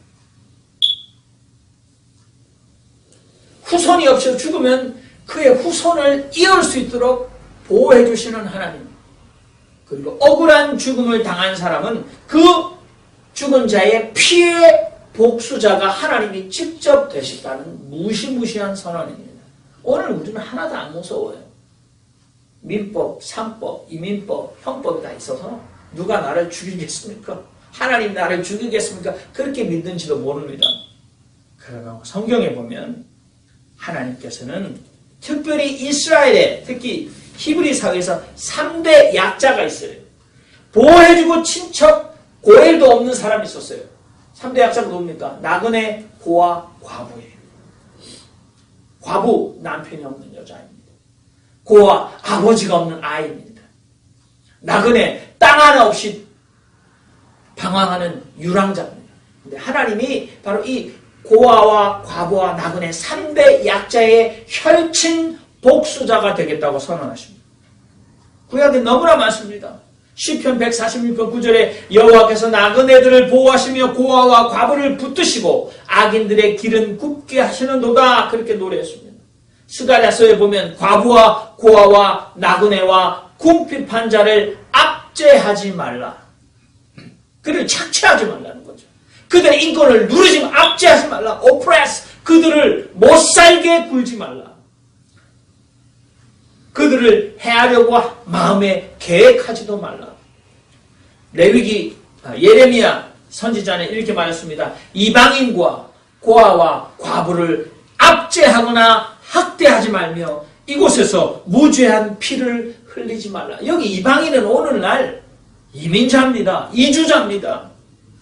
후손이 없어 죽으면 그의 후손을 이을 수 있도록 보호해 주시는 하나님, 그리고 억울한 죽음을 당한 사람은 그 죽은 자의 피의 복수자가 하나님이 직접 되셨다는 무시무시한 선언입니다. 오늘 우리는 하나도 안 무서워요. 민법, 상법, 이민법, 형법이 다 있어서 누가 나를 죽이겠습니까? 하나님 나를 죽이겠습니까? 그렇게 믿는지도 모릅니다. 그러나 성경에 보면 하나님께서는 특별히 이스라엘에, 특히 히브리 사회에서 3대 약자가 있어요. 보호해주고 친척, 고엘도 없는 사람이 있었어요. 3대 약자가 누굽니까? 나그네, 고아, 과부예요. 과부, 남편이 없는 여자입니다. 고아, 아버지가 없는 아이입니다. 나그네, 땅 하나 없이 방황하는 유랑자입니다. 근데 하나님이 바로 이 고아와 과부와 나그네 3대 약자의 혈친 복수자가 되겠다고 선언하십니다. 구약에 너무나 많습니다. 시편 146편 9절에 여호와께서 나그네들을 보호하시며 고아와 과부를 붙드시고 악인들의 길은 굽게 하시는도다, 그렇게 노래했습니다. 스가랴서에 보면 과부와 고아와 나그네와 궁핍한 자를 압제하지 말라, 그를 착취하지 말라는 거죠. 그들의 인권을 누르지 압제하지 말라, oppress, 그들을 못살게 굴지 말라, 그들을 해하려고 마음에 계획하지도 말라. 예레미야 선지자는 이렇게 말했습니다. 이방인과 고아와 과부를 압제하거나 학대하지 말며 이곳에서 무죄한 피를 흘리지 말라. 여기 이방인은 오늘날 이민자입니다. 이주자입니다.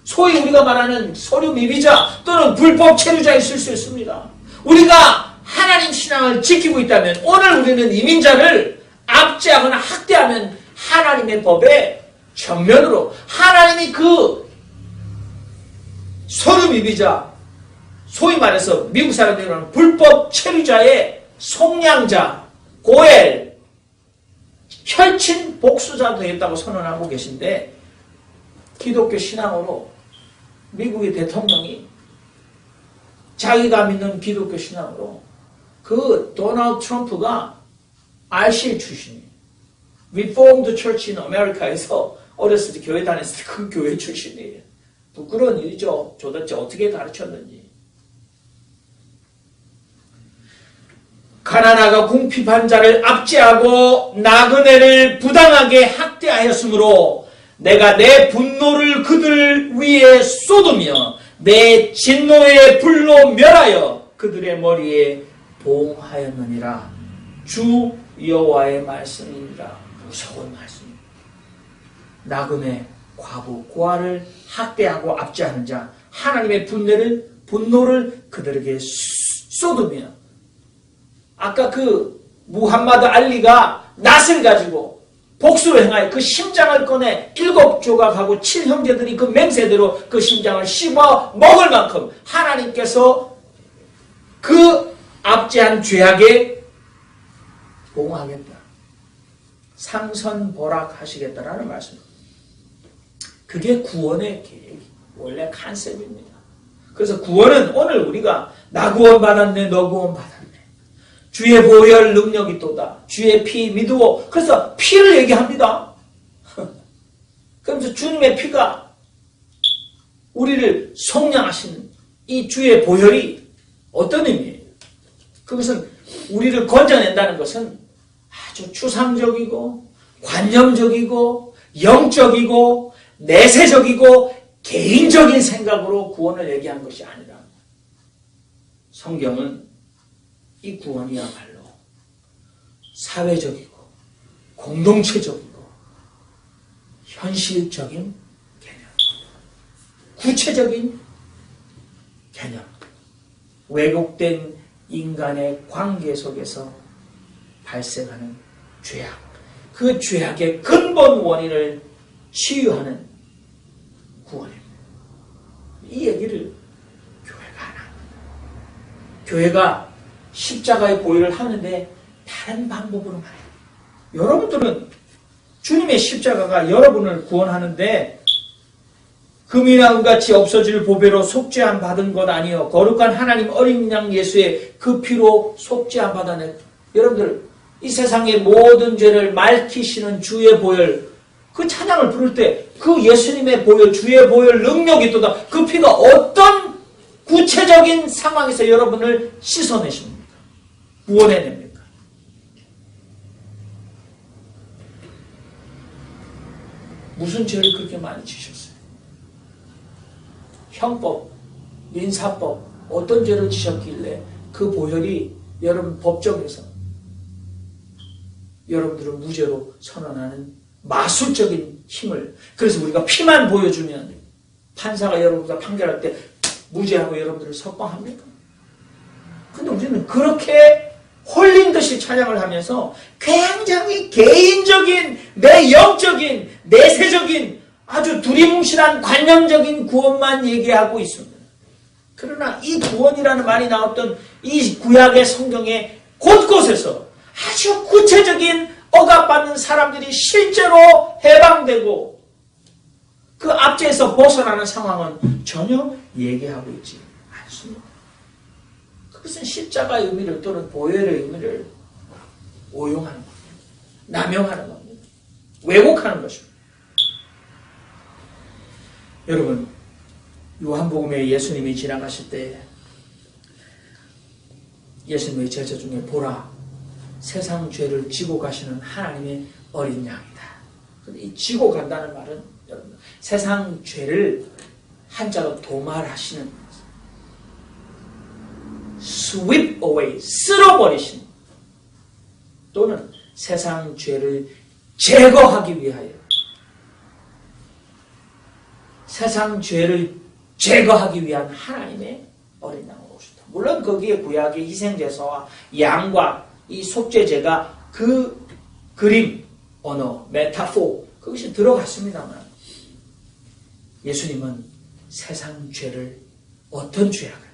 소위 우리가 말하는 서류 미비자 또는 불법 체류자에 있을 수 있습니다. 우리가 하나님 신앙을 지키고 있다면 오늘 우리는 이민자를 압제하거나 학대하면 하나님의 법에 정면으로 하나님이 그 서류 미비자, 소위 말해서 미국 사람들이 말하는 불법 체류자의 속량자, 고엘, 혈친 복수자 되겠다고 선언하고 계신데, 기독교 신앙으로 미국의 대통령이 자기가 믿는 기독교 신앙으로 그 도널드 트럼프가 RC 출신이에요. Reformed Church in America에서 어렸을 때 교회 다녔을 때 그 교회 출신이에요. 부끄러운 일이죠. 도대체 어떻게 가르쳤는지. 가난하고 궁핍한 자를 압제하고 나그네를 부당하게 학대하였으므로 내가 내 분노를 그들 위에 쏟으며 내 진노의 불로 멸하여 그들의 머리에 봉하였느니라. 주 여호와의 말씀입니다. 무서운 말씀입니다. 나그네, 과부, 고아를 학대하고 압제하는 자, 하나님의 분노를 그들에게 쏟으며, 아까 그 무함마드 알리가 낫을 가지고 복수를 행하여 그 심장을 꺼내 7조각하고 7형제들이 그 맹세대로 그 심장을 씹어 먹을 만큼 하나님께서 그 압제한 죄악에 봉하겠다, 상선벌악하시겠다라는 말씀입니다. 그게 구원의 계획, 원래 컨셉입니다. 그래서 구원은 오늘 우리가 나 구원 받았네, 너 구원 받았네, 주의 보혈 능력이 또다, 주의 피 믿으오. 그래서 피를 얘기합니다. 그러면서 주님의 피가 우리를 속량하시는 이 주의 보혈이 어떤 의미예요? 그것은 우리를 건져낸다는 것은 아주 추상적이고 관념적이고 영적이고 내세적이고 개인적인 생각으로 구원을 얘기한 것이 아니라, 성경은 이 구원이야말로 사회적이고 공동체적이고 현실적인 개념, 구체적인 개념, 왜곡된 인간의 관계 속에서 발생하는 죄악, 그 죄악의 근본 원인을 치유하는 구원입니다. 이 얘기를 교회가 안 합니다. 교회가 십자가의 보혈을 하는데 다른 방법으로만 해요. 여러분들은 주님의 십자가가 여러분을 구원하는데 금이나 은같이 없어질 보배로 속죄함 받은 것 아니요 거룩한 하나님 어린 양 예수의 그 피로 속죄함 받아내. 여러분들 이 세상의 모든 죄를 맑히시는 주의 보혈, 그 찬양을 부를 때 그 예수님의 보혈, 주의 보혈 능력이 또다. 그 피가 어떤 구체적인 상황에서 여러분을 씻어내십니까? 구원해냅니까? 무슨 죄를 그렇게 많이 지셨어요? 형법, 민사법, 어떤 죄를 지셨길래 그 보혈이 여러분 법정에서 여러분들을 무죄로 선언하는 마술적인 힘을, 그래서 우리가 피만 보여주면 판사가 여러분들 판결할 때 무죄하고 여러분들을 석방합니까? 근데 우리는 그렇게 홀린 듯이 찬양을 하면서 굉장히 개인적인, 내 영적인, 내세적인 아주 두리뭉실한 관념적인 구원만 얘기하고 있습니다. 그러나 이 구원이라는 말이 나왔던 이 구약의 성경의 곳곳에서 아주 구체적인 억압받는 사람들이 실제로 해방되고 그 압제에서 벗어나는 상황은 전혀 얘기하고 있지 않습니다. 그것은 십자가의 의미를 또는 보혈의 의미를 오용하는 겁니다. 남용하는 겁니다. 왜곡하는 것입니다. 여러분, 요한복음에 예수님이 지나가실 때 예수님의 제자 중에 보라, 세상 죄를 지고 가시는 하나님의 어린 양이다. 근데 이 지고 간다는 말은 여러분, 세상 죄를 한자로 도말하시는, sweep away, 쓸어버리시는, 또는 세상 죄를 제거하기 위하여, 세상 죄를 제거하기 위한 하나님의 어린 양으로 오셨다. 물론 거기에 구약의 희생제사와 양과 이 속죄제가 그 그림, 언어, 메타포, 그것이 들어갔습니다만 예수님은 세상 죄를, 어떤 죄악을,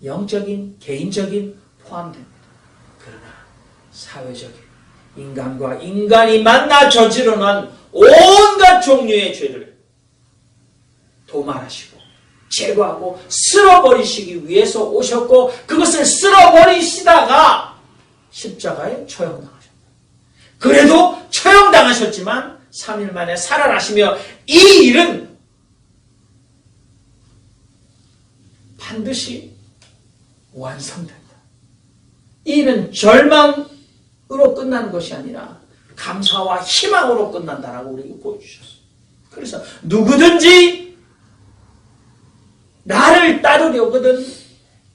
영적인, 개인적인 포함됩니다. 그러나 사회적인, 인간과 인간이 만나 저지르는 온갖 종류의 죄를 도말하시고 제거하고 쓸어버리시기 위해서 오셨고, 그것을 쓸어버리시다가 십자가에 처형당하셨다. 그래도 처형당하셨지만 3일 만에 살아나시며 이 일은 반드시 완성된다. 이 일은 절망으로 끝나는 것이 아니라 감사와 희망으로 끝난다라고 우리에게 보여주셨어요. 그래서 누구든지 나를 따르려거든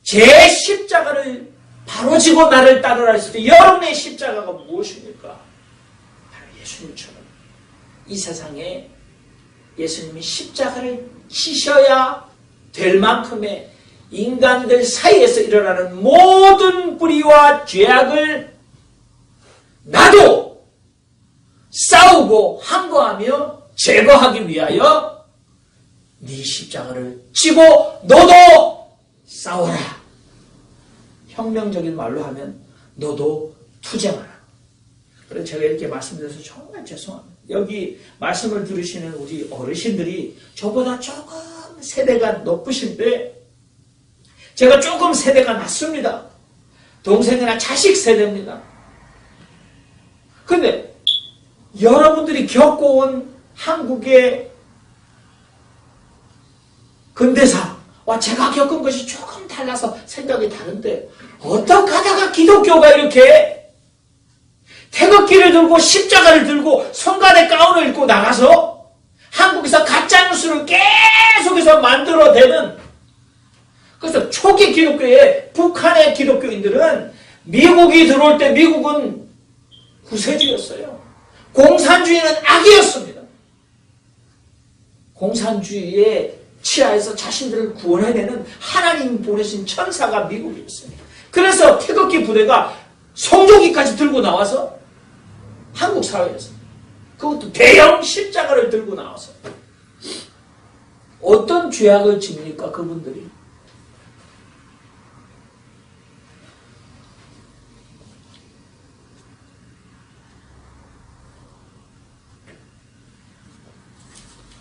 제 십자가를 바로 지고 나를 따르라 했을 때 여러분의 십자가가 무엇입니까? 바로 예수님처럼 이 세상에 예수님이 십자가를 지셔야 될 만큼의 인간들 사이에서 일어나는 모든 불의와 죄악을 나도 싸우고 항거하며 제거하기 위하여 네 십자가를 지고 너도 싸워라. 혁명적인 말로 하면 너도 투쟁하라. 그래서 제가 이렇게 말씀드려서 정말 죄송합니다. 여기 말씀을 들으시는 우리 어르신들이 저보다 조금 세대가 높으신데 제가 조금 세대가 낮습니다. 동생이나 자식 세대입니다. 근데 여러분들이 겪어온 한국의 근대사와 제가 겪은 것이 조금 달라서 생각이 다른데 어떻게 하다가 기독교가 이렇게 태극기를 들고 십자가를 들고 손간에 가운을 입고 나가서 한국에서 가짜뉴스를 계속해서 만들어대는, 그래서 초기 기독교에 북한의 기독교인들은 미국이 들어올 때 미국은 구세주였어요. 공산주의는 악이었습니다. 공산주의의 치하에서 자신들을 구원해내는 하나님 보내신 천사가 미국이었어요. 그래서 태극기 부대가 성조기까지 들고 나와서 한국 사회에서, 그것도 대형 십자가를 들고 나와서 어떤 죄악을 집니까 그분들이?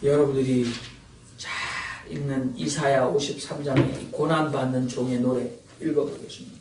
여러분들이 잘 읽는 이사야 53장의 고난받는 종의 노래 읽어보겠습니다.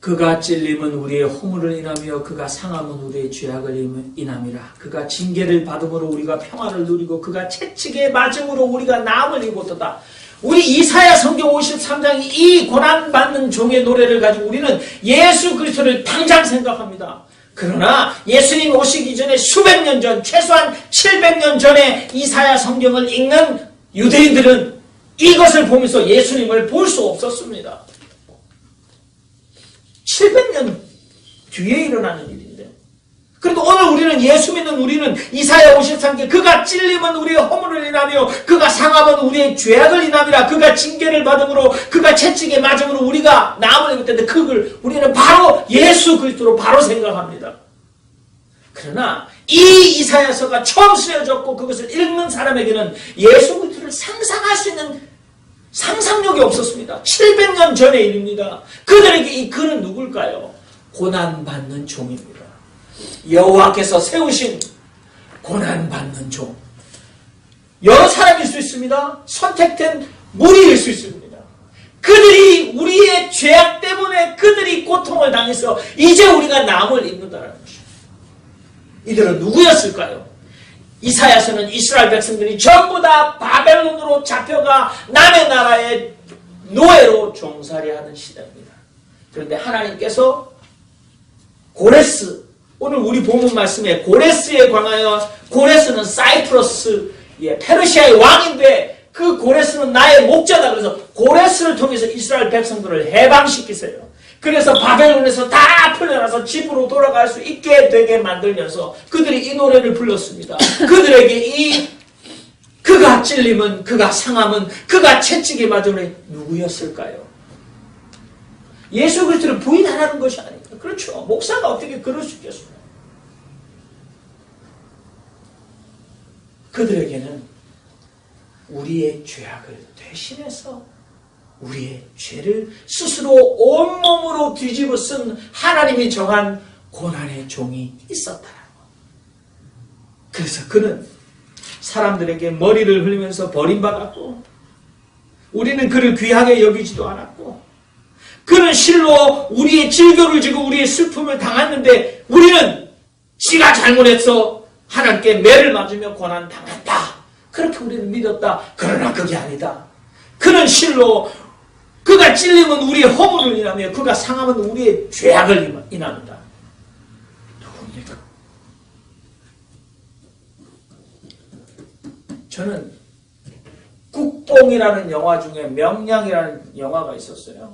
그가 찔림은 우리의 허물을 인하며 그가 상함은 우리의 죄악을 인함이라. 그가 징계를 받음으로 우리가 평화를 누리고 그가 채찍에 맞음으로 우리가 나음을 입었도다. 우리 이사야 성경 53장이 이 고난받는 종의 노래를 가지고 우리는 예수 그리스도를 당장 생각합니다. 그러나 예수님 오시기 전에 수백 년 전, 최소한 700년 전에 이사야 성경을 읽는 유대인들은 이것을 보면서 예수님을 볼 수 없었습니다. 700년 뒤에 일어나는 일인데. 그래도 오늘 우리는 예수 믿는 우리는 이사야 53장 그가 찔림은 우리의 허물을 인하며 그가 상함은 우리의 죄악을 인함이라. 그가 징계를 받음으로 그가 채찍에 맞음으로 우리가 나음을 입었는데 그걸 우리는 바로 예수 그리스도로 바로 생각합니다. 그러나 이 이사야서가 처음 쓰여졌고 그것을 읽는 사람에게는 예수 그리스도를 상상할 수 있는 상상력이 없었습니다. 700년 전의 일입니다. 그들에게 이 그는 누굴까요? 고난받는 종입니다. 여호와께서 세우신 고난받는 종. 여러 사람일 수 있습니다. 선택된 무리일 수 있습니다. 그들이 우리의 죄악 때문에 그들이 고통을 당해서 이제 우리가 남을 입는다는 것입니다. 이들은 누구였을까요? 이사야서는 이스라엘 백성들이 전부 다 바벨론으로 잡혀가 남의 나라의 노예로 종살이하는 시대입니다. 그런데 하나님께서 고레스, 오늘 우리 본문 말씀에 고레스에 관하여, 고레스는 사이프러스, 페르시아의 왕인데 그 고레스는 나의 목자다. 그래서 고레스를 통해서 이스라엘 백성들을 해방시키세요. 그래서 바벨론에서 다 풀려나서 집으로 돌아갈 수 있게 되게 만들면서 그들이 이 노래를 불렀습니다. 그들에게 그가 찔림은, 그가 상함은, 그가 채찍에 맞음은 누구였을까요? 예수 그리스도를 부인하라는 것이 아닙니다. 그렇죠. 목사가 어떻게 그럴 수 있겠습니까? 그들에게는 우리의 죄악을 대신해서 우리의 죄를 스스로 온몸으로 뒤집어 쓴 하나님이 정한 고난의 종이 있었다. 그래서 그는 사람들에게 머리를 흘리면서 버림받았고 우리는 그를 귀하게 여기지도 않았고 그는 실로 우리의 질교를 지고 우리의 슬픔을 당했는데 우리는 지가 잘못해서 하나님께 매를 맞으며 고난당했다. 그렇게 우리는 믿었다. 그러나 그게 아니다. 그는 실로 그가 찔림은 우리의 허물을 인하며 그가 상함은 우리의 죄악을 인합니다. 누굽니까? 저는 국뽕이라는 영화 중에 명량이라는 영화가 있었어요.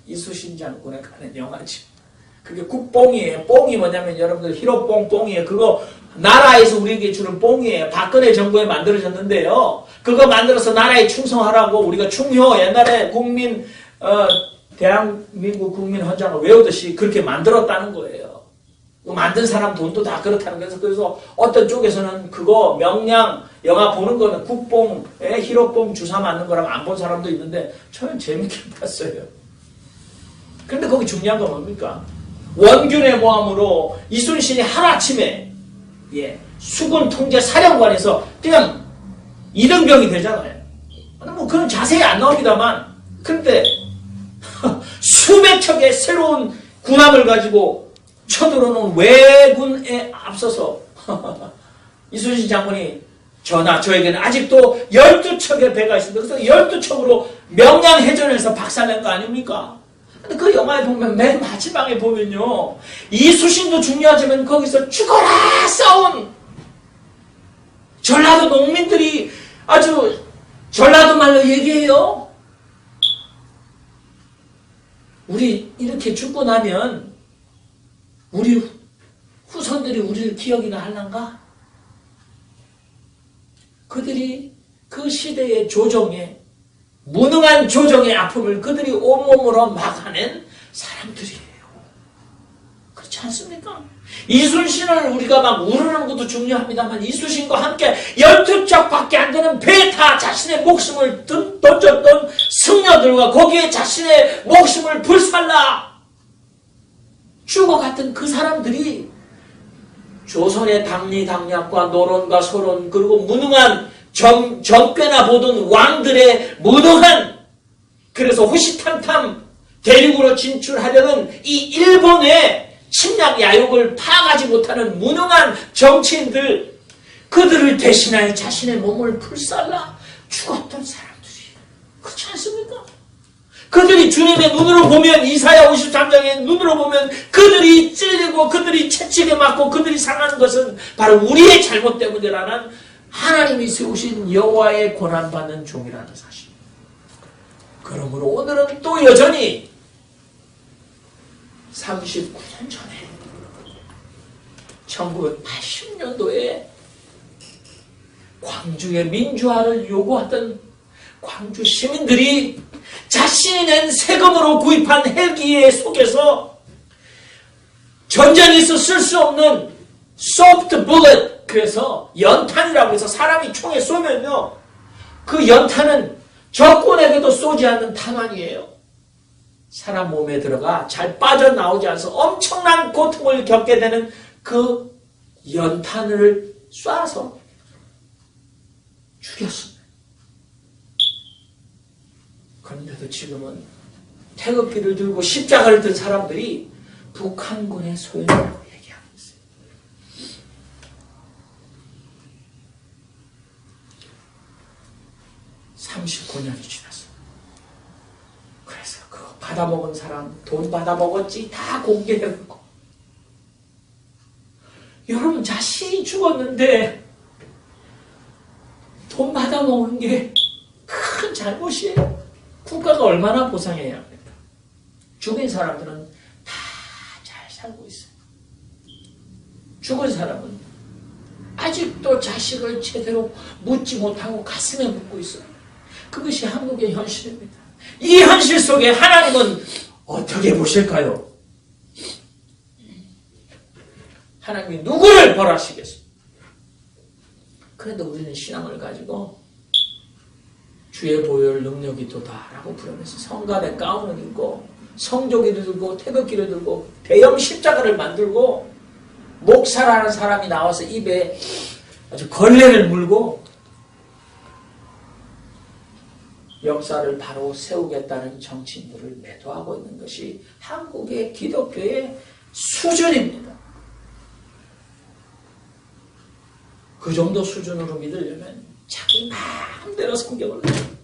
이수신 장군에 가는 영화지. 그게 국뽕이에요. 뽕이 뭐냐면 여러분들 히로뽕 뽕이에요. 그거 나라에서 우리에게 주는 뽕이에요. 박근혜 정부에 만들어졌는데요. 그거 만들어서 나라에 충성하라고 우리가 충효 옛날에 대한민국 국민 헌장을 외우듯이 그렇게 만들었다는 거예요. 만든 사람 돈도 다 그렇다는 거예요. 그래서 어떤 쪽에서는 그거 명량 영화 보는 거는 국뽕에 히로뽕 주사 맞는 거라고 안 본 사람도 있는데 저는 재밌게 봤어요. 그런데 거기 중요한 건 뭡니까? 원균의 모함으로 이순신이 하루아침에 수군 통제 사령관에서 그냥 이등병이 되잖아요. 뭐 그런 자세히 안 나옵니다만 그런데 수백 척의 새로운 군함을 가지고 쳐들어오는 왜군에 앞서서 이순신 장군이 저에게는 아직도 12척의 배가 있습니다. 그래서 12척으로 명량해전에서 박살낸 거 아닙니까? 근데 그 영화에 보면 맨 마지막에 보면요. 이수신도 중요하지만 거기서 죽어라 싸운 전라도 농민들이 아주 전라도 말로 얘기해요. 우리 이렇게 죽고 나면 우리 후손들이 우리를 기억이나 할란가? 그들이 그 시대의 조정에 무능한 조정의 아픔을 그들이 온몸으로 막아낸 사람들이에요. 그렇지 않습니까? 이순신을 우리가 막 우르는 것도 중요합니다만 이순신과 함께 12척밖에 안 되는 배에 타 자신의 목숨을 던졌던 승려들과 거기에 자신의 목숨을 불살라 죽어갔던 그 사람들이 조선의 당리당략과 노론과 소론 그리고 무능한 전뼈나 보던 왕들의 무능한 그래서 호시탐탐 대륙으로 진출하려는 이 일본의 침략 야욕을 파악하지 못하는 무능한 정치인들, 그들을 대신하여 자신의 몸을 불살라 죽었던 사람들이, 그렇지 않습니까? 그들이 주님의 눈으로 보면, 이사야 53장의 눈으로 보면 그들이 찔리고 그들이 채찍에 맞고 그들이 상하는 것은 바로 우리의 잘못 때문이라는 하나님이 세우신 여호와의 고난받는 종이라는 사실. 그러므로 오늘은 또 여전히 39년 전에 1980년도에 광주의 민주화를 요구하던 광주 시민들이 자신이 낸 세금으로 구입한 헬기 속에서 전쟁에서 쓸 수 없는 소프트 불렛, 그래서 연탄이라고 해서 사람이 총에 쏘면요, 그 연탄은 적군에게도 쏘지 않는 탄환이에요. 사람 몸에 들어가 잘 빠져나오지 않아서 엄청난 고통을 겪게 되는 그 연탄을 쏴서 죽였습니다. 그런데도 지금은 태극기를 들고 십자가를 든 사람들이 북한군의 소행이라고 얘기하고 있어요. (39년이) 지났어요. 그래서 그거 받아먹은 사람, 돈 받아먹었지 다 공개해놓고, 여러분, 자신이 죽었는데 돈 받아먹은 게 큰 잘못이에요. 국가가 얼마나 보상해야 합니까? 죽은 사람들은 다 잘 살고 있어요. 죽은 사람은 아직도 자식을 제대로 묻지 못하고 가슴에 묻고 있어요. 그것이 한국의 현실입니다. 이 현실 속에 하나님은 어떻게 보실까요? 하나님이 누구를 벌하시겠습니까? 그런데 우리는 신앙을 가지고 주의 보혈 능력이 도다라고 부르면서 성간의 가운을 입고 성조기를 들고 태극기를 들고 대형 십자가를 만들고 목사라는 사람이 나와서 입에 아주 걸레를 물고 역사를 바로 세우겠다는 정치인들을 매도하고 있는 것이 한국의 기독교의 수준입니다. 그 정도 수준으로 믿으려면 자기 마음대로 성경을 읽어요.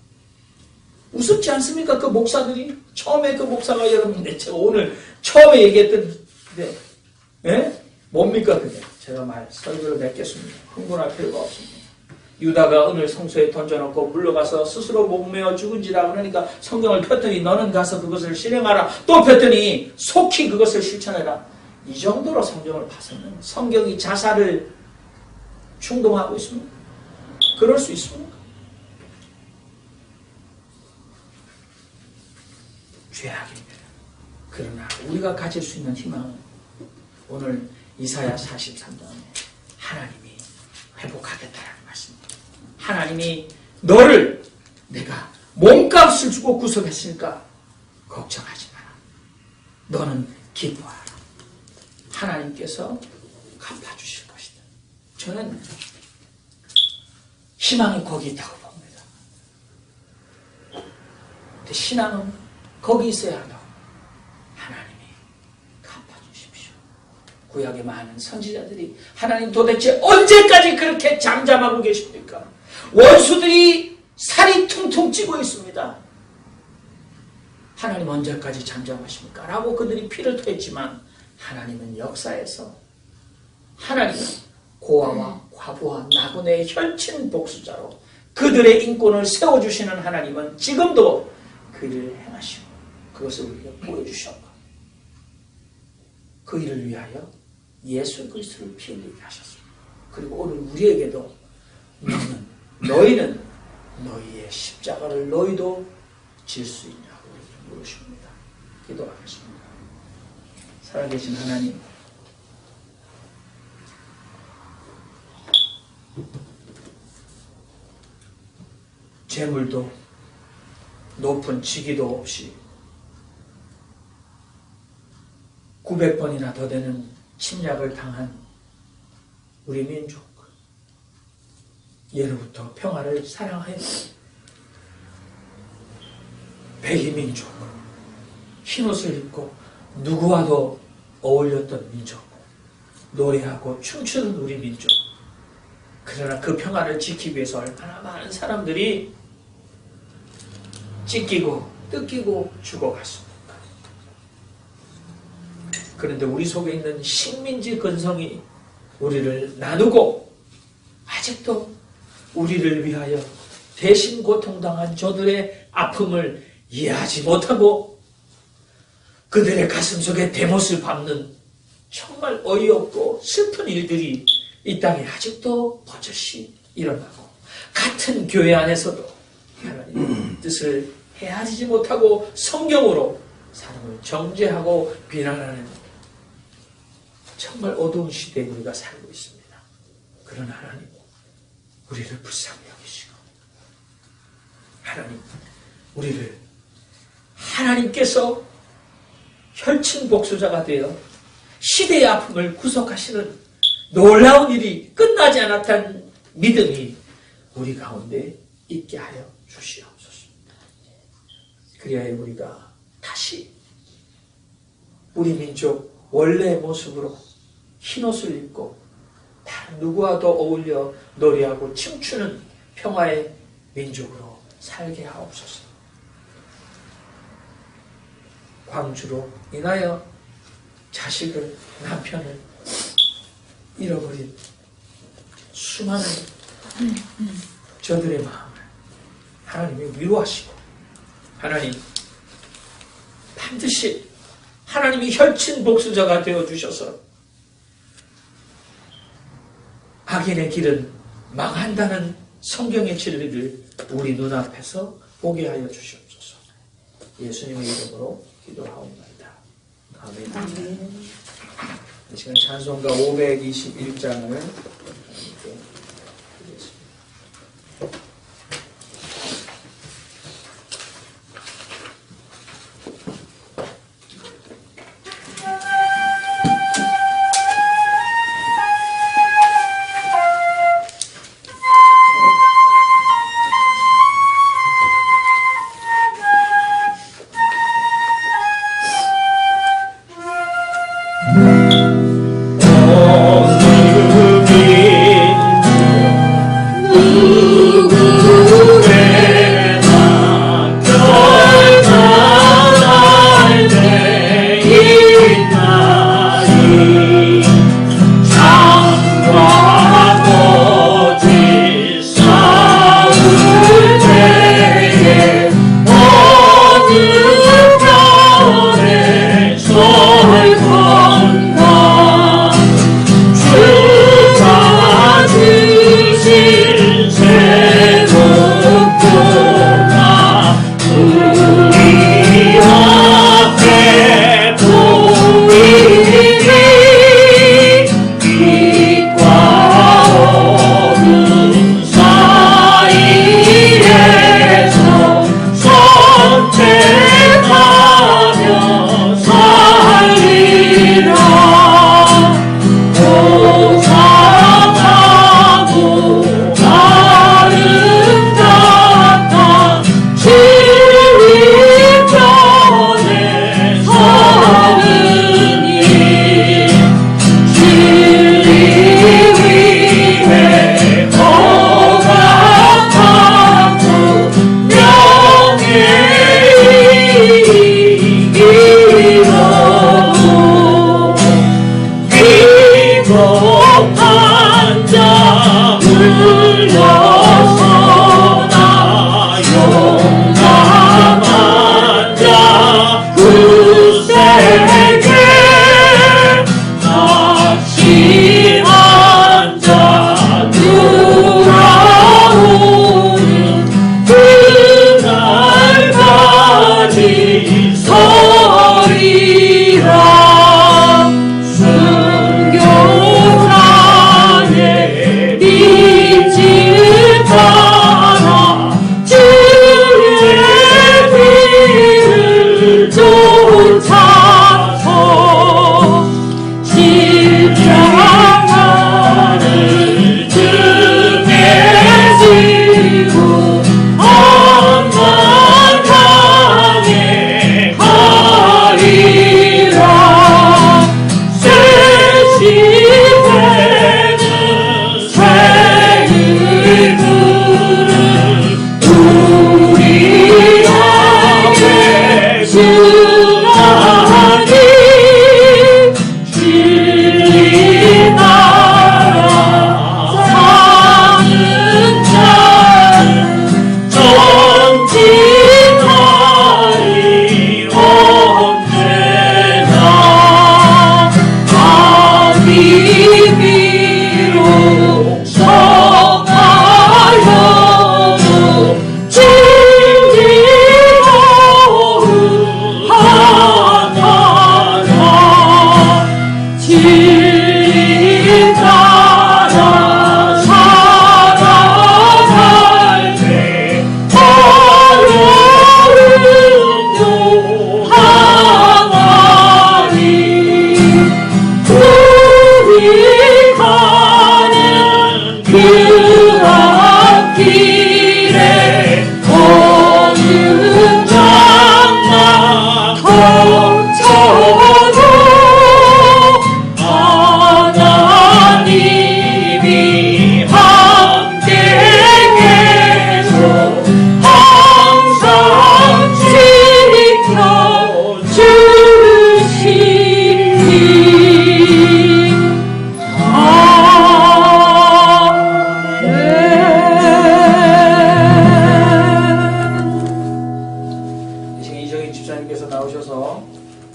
우습지 않습니까? 그 목사들이 처음에 그 목사가 여러분 제가 오늘 처음에 얘기했던 뭡니까 그게? 제가 설교를 맺겠습니다. 흥분할 필요가 없습니다. 유다가 은을 성소에 던져놓고 물러가서 스스로 목매어 죽은지라. 그러니까 성경을 폈더니 너는 가서 그것을 실행하라. 또 폈더니 속히 그것을 실천해라. 이 정도로 성경을 봐서는 성경이 자살을 충동하고 있습니다. 그럴 수 있습니까? 죄악입니다. 그러나 우리가 가질 수 있는 희망은 오늘 이사야 43장에 하나님이 회복하겠다라는 말씀입니다. 하나님이 너를 내가 몸값을 주고 구속했으니까 걱정하지 마라. 너는 기뻐하라. 하나님께서 갚아주실 것이다. 저는 희망이 거기 있다고 봅니다. 근데 신앙은 거기 있어야 한다고. 하나님이 갚아주십시오. 구약의 많은 선지자들이 하나님 도대체 언제까지 그렇게 잠잠하고 계십니까? 원수들이 살이 퉁퉁 찌고 있습니다. 하나님 언제까지 잠잠하십니까? 라고 그들이 피를 토했지만 하나님은 역사에서 하나님은 고아와 과부와 나그네의 혈친 복수자로 그들의 인권을 세워주시는 하나님은 지금도 그 일을 행하시고 그것을 우리에게 보여주셨고 그 일을 위하여 예수 그리스도를 피 흘리게 하셨습니다. 그리고 오늘 우리에게도 너희는 너희의 십자가를 너희도 질 수 있냐고 물으십니다. 기도하겠습니다. 살아계신 하나님, 재물도 높은 직위도 없이 900번이나 더 되는 침략을 당한 우리 민족, 예로부터 평화를 사랑하여 백이민족, 흰옷을 입고 누구와도 어울렸던 민족, 노래하고 춤추는 우리 민족. 그러나 그 평화를 지키기 위해서 얼마나 많은 사람들이 찢기고 뜯기고 죽어갔습니까? 그런데 우리 속에 있는 식민지 근성이 우리를 나누고 아직도 우리를 위하여 대신 고통당한 저들의 아픔을 이해하지 못하고 그들의 가슴 속에 대못을 밟는 정말 어이없고 슬픈 일들이 이 땅에 아직도 버젓이 일어나고, 같은 교회 안에서도 하나님의 뜻을 헤아리지 못하고 성경으로 사람을 정죄하고 비난하는 정말 어두운 시대에 우리가 살고 있습니다. 그러나 하나님, 우리를 불쌍히 여기시고, 하나님, 우리를 하나님께서 혈친 복수자가 되어 시대의 아픔을 구속하시는 놀라운 일이 끝나지 않았다는 믿음이 우리 가운데 있게 하여 주시옵소서. 그리하여 우리가 다시 우리 민족 원래의 모습으로 흰옷을 입고 다른 누구와도 어울려 노래하고 춤추는 평화의 민족으로 살게 하옵소서. 광주로 인하여 자식을, 남편을 잃어버린 수많은 저들의 마음을 하나님이 위로하시고, 하나님 반드시 하나님이 혈친 복수자가 되어주셔서 악인의 길은 망한다는 성경의 진리를 우리 눈앞에서 보게 하여 주시옵소서. 예수님의 이름으로 기도하옵나이다. 아멘. 이 시간 찬송가 521장을 드리겠습니다.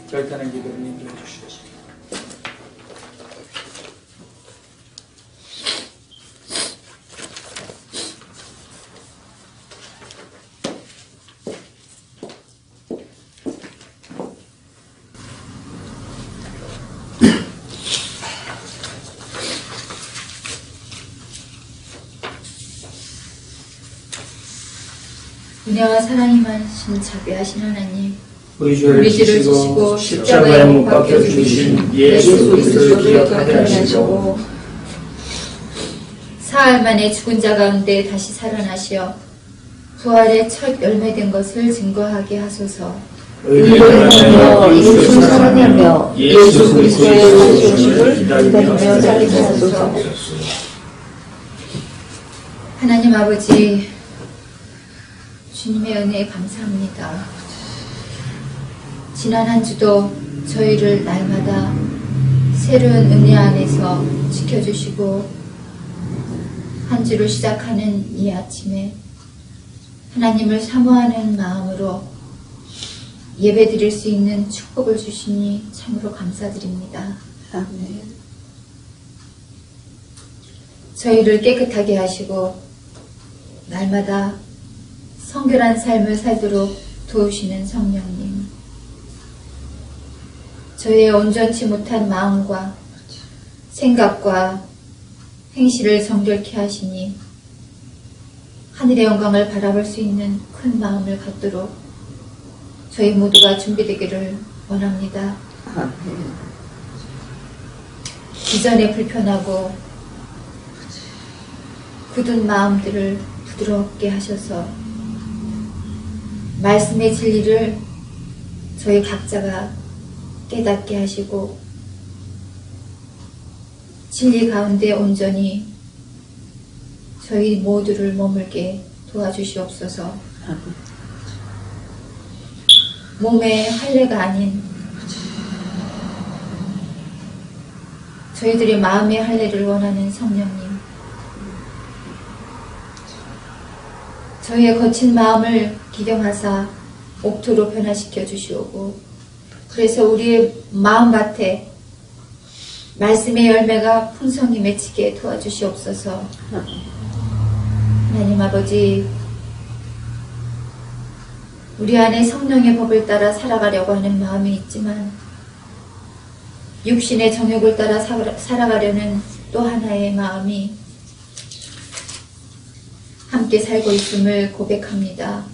결단의 기도를 인도해 주시옵소서. 은혜와 사랑이 많으신 자비하신 하나님, 우리 죄를 우리 죄를 지시고 지시고 십자가에 못 박혀 죽으신 예수 그리스도를 기억하게 하시고 사흘 만에 죽은 자 가운데 다시 살아나시어 부활의 첫 열매된 것을 증거하게 하소서. 의뢰하며 이웃을 사랑하며 예수 그리스도의 다시 오심을 기다리며 살게 하소서. 하나님 아버지, 주님의 은혜에 감사합니다. 지난 한 주도 저희를 날마다 새로운 은혜 안에서 지켜주시고 한 주를 시작하는 이 아침에 하나님을 사모하는 마음으로 예배드릴 수 있는 축복을 주시니 참으로 감사드립니다. 아멘. 저희를 깨끗하게 하시고 날마다 성결한 삶을 살도록 도우시는 성령님, 저희의 온전치 못한 마음과 생각과 행실을 정결케 하시니 하늘의 영광을 바라볼 수 있는 큰 마음을 갖도록 저희 모두가 준비되기를 원합니다. 아멘. 이전에 불편하고 굳은 마음들을 부드럽게 하셔서 말씀의 진리를 저희 각자가 깨닫게 하시고 진리 가운데 온전히 저희 모두를 머물게 도와주시옵소서. 몸의 할례가 아닌 저희들의 마음의 할례를 원하는 성령님, 저희의 거친 마음을 기경하사 옥토로 변화시켜 주시오고, 그래서 우리의 마음밭에 말씀의 열매가 풍성히 맺히게 도와주시옵소서. 하나님 아버지, 우리 안에 성령의 법을 따라 살아가려고 하는 마음이 있지만 육신의 정욕을 따라 살아가려는 또 하나의 마음이 함께 살고 있음을 고백합니다.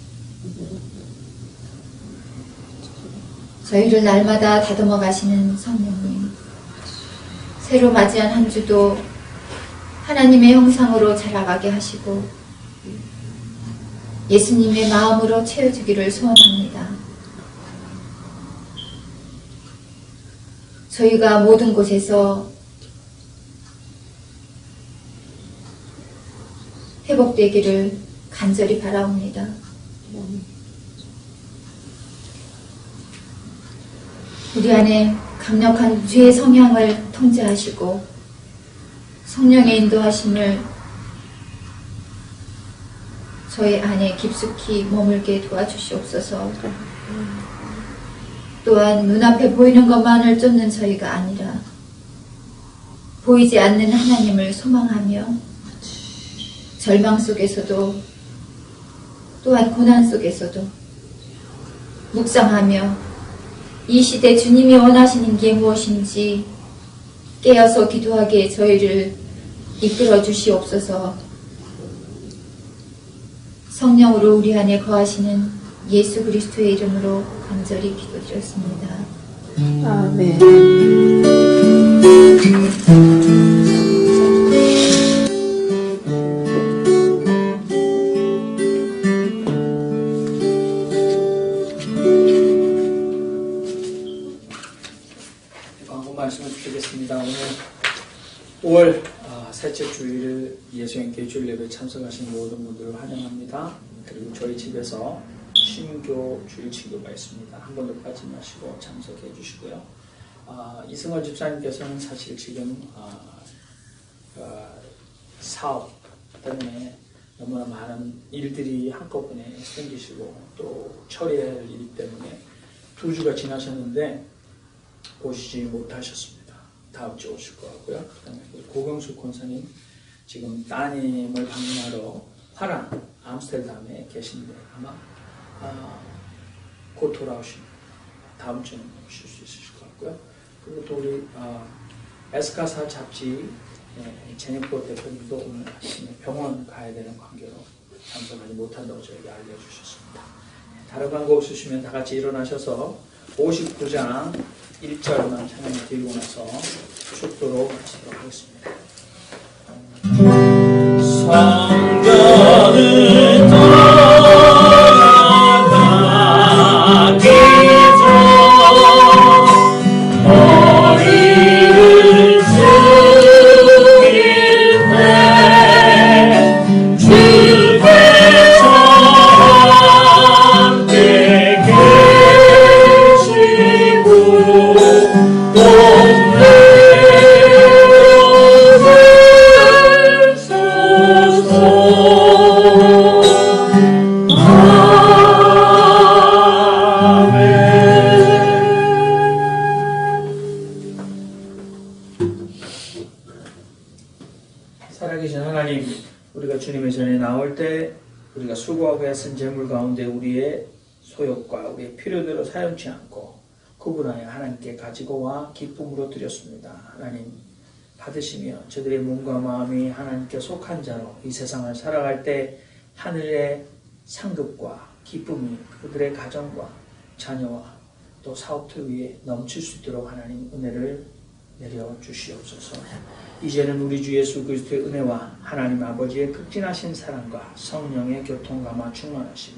저희를 날마다 다듬어 가시는 성령님, 새로 맞이한 한 주도 하나님의 형상으로 자라가게 하시고 예수님의 마음으로 채워주기를 소원합니다. 저희가 모든 곳에서 회복되기를 간절히 바라옵니다. 우리 안에 강력한 죄의 성향을 통제하시고 성령의 인도하심을 저희 안에 깊숙이 머물게 도와주시옵소서. 또한 눈앞에 보이는 것만을 쫓는 저희가 아니라 보이지 않는 하나님을 소망하며 절망 속에서도 또한 고난 속에서도 묵상하며 이 시대 주님이 원하시는 게 무엇인지 깨어서 기도하게 저희를 이끌어 주시옵소서. 성령으로 우리 안에 거하시는 예수 그리스도의 이름으로 간절히 기도드렸습니다. 아멘. 광고 말씀을 드리겠습니다. 오늘 5월 셋째 주일 예수님께 주일 예배에 참석하신 모든 분들을 환영합니다. 그리고 저희 집에서 신교 주일 치교가 있습니다. 한 번도 빠지지 마시고 참석해 주시고요. 이승월 집사님께서는 사실 지금 사업 때문에 너무나 많은 일들이 한꺼번에 생기시고 또 처리할 일 때문에 2주가 지나셨는데 오시지 못하셨습니다. 다음 주에 오실 것 같고요. 그다음에 고경수 권사님 지금 따님을 방문하러 화랑 암스테르담에 계신데 아마 곧 돌아오십니다. 다음 주에 오실 수 있으실 것 같고요. 그리고 또 우리 에스카사 잡지 제니포 대표님도 오늘 아침에 병원 가야 되는 관계로 참석하지 못한다고 저에게 알려주셨습니다. 다른 광고 없으시면 다 같이 일어나셔서 59장 1절만 찬양을 드리고 나서 축도로 마치도록 하겠습니다. 성전을 떠나가기 전 머리를 숙일 때 주께서 함께 계시고 살아계신 하나님, 우리가 주님의 전에 나올 때 우리가 수고하고 애쓴 재물 가운데 우리의 소욕과 우리의 필요대로 사용치 않고 구분하여 하나님께 가지고 와 기쁨으로 드렸습니다. 하나님 받으시며 저들의 몸과 마음이 하나님께 속한 자로 이 세상을 살아갈 때 하늘의 상급과 기쁨이 그들의 가정과 자녀와 또 사업들 위에 넘칠 수 있도록 하나님 은혜를 내려 주시옵소서. 이제는 우리 주 예수 그리스도의 은혜와 하나님 아버지의 극진하신 사랑과 성령의 교통감화 충만하심이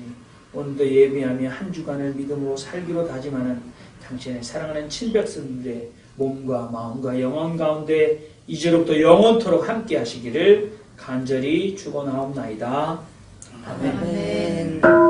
오늘도 예비하며 한 주간을 믿음으로 살기로 다짐하는 당신의 사랑하는 친백성들의 몸과 마음과 영혼 가운데 이제로부터 영원토록 함께 하시기를 간절히 축원하옵나이다. 아멘. 아멘.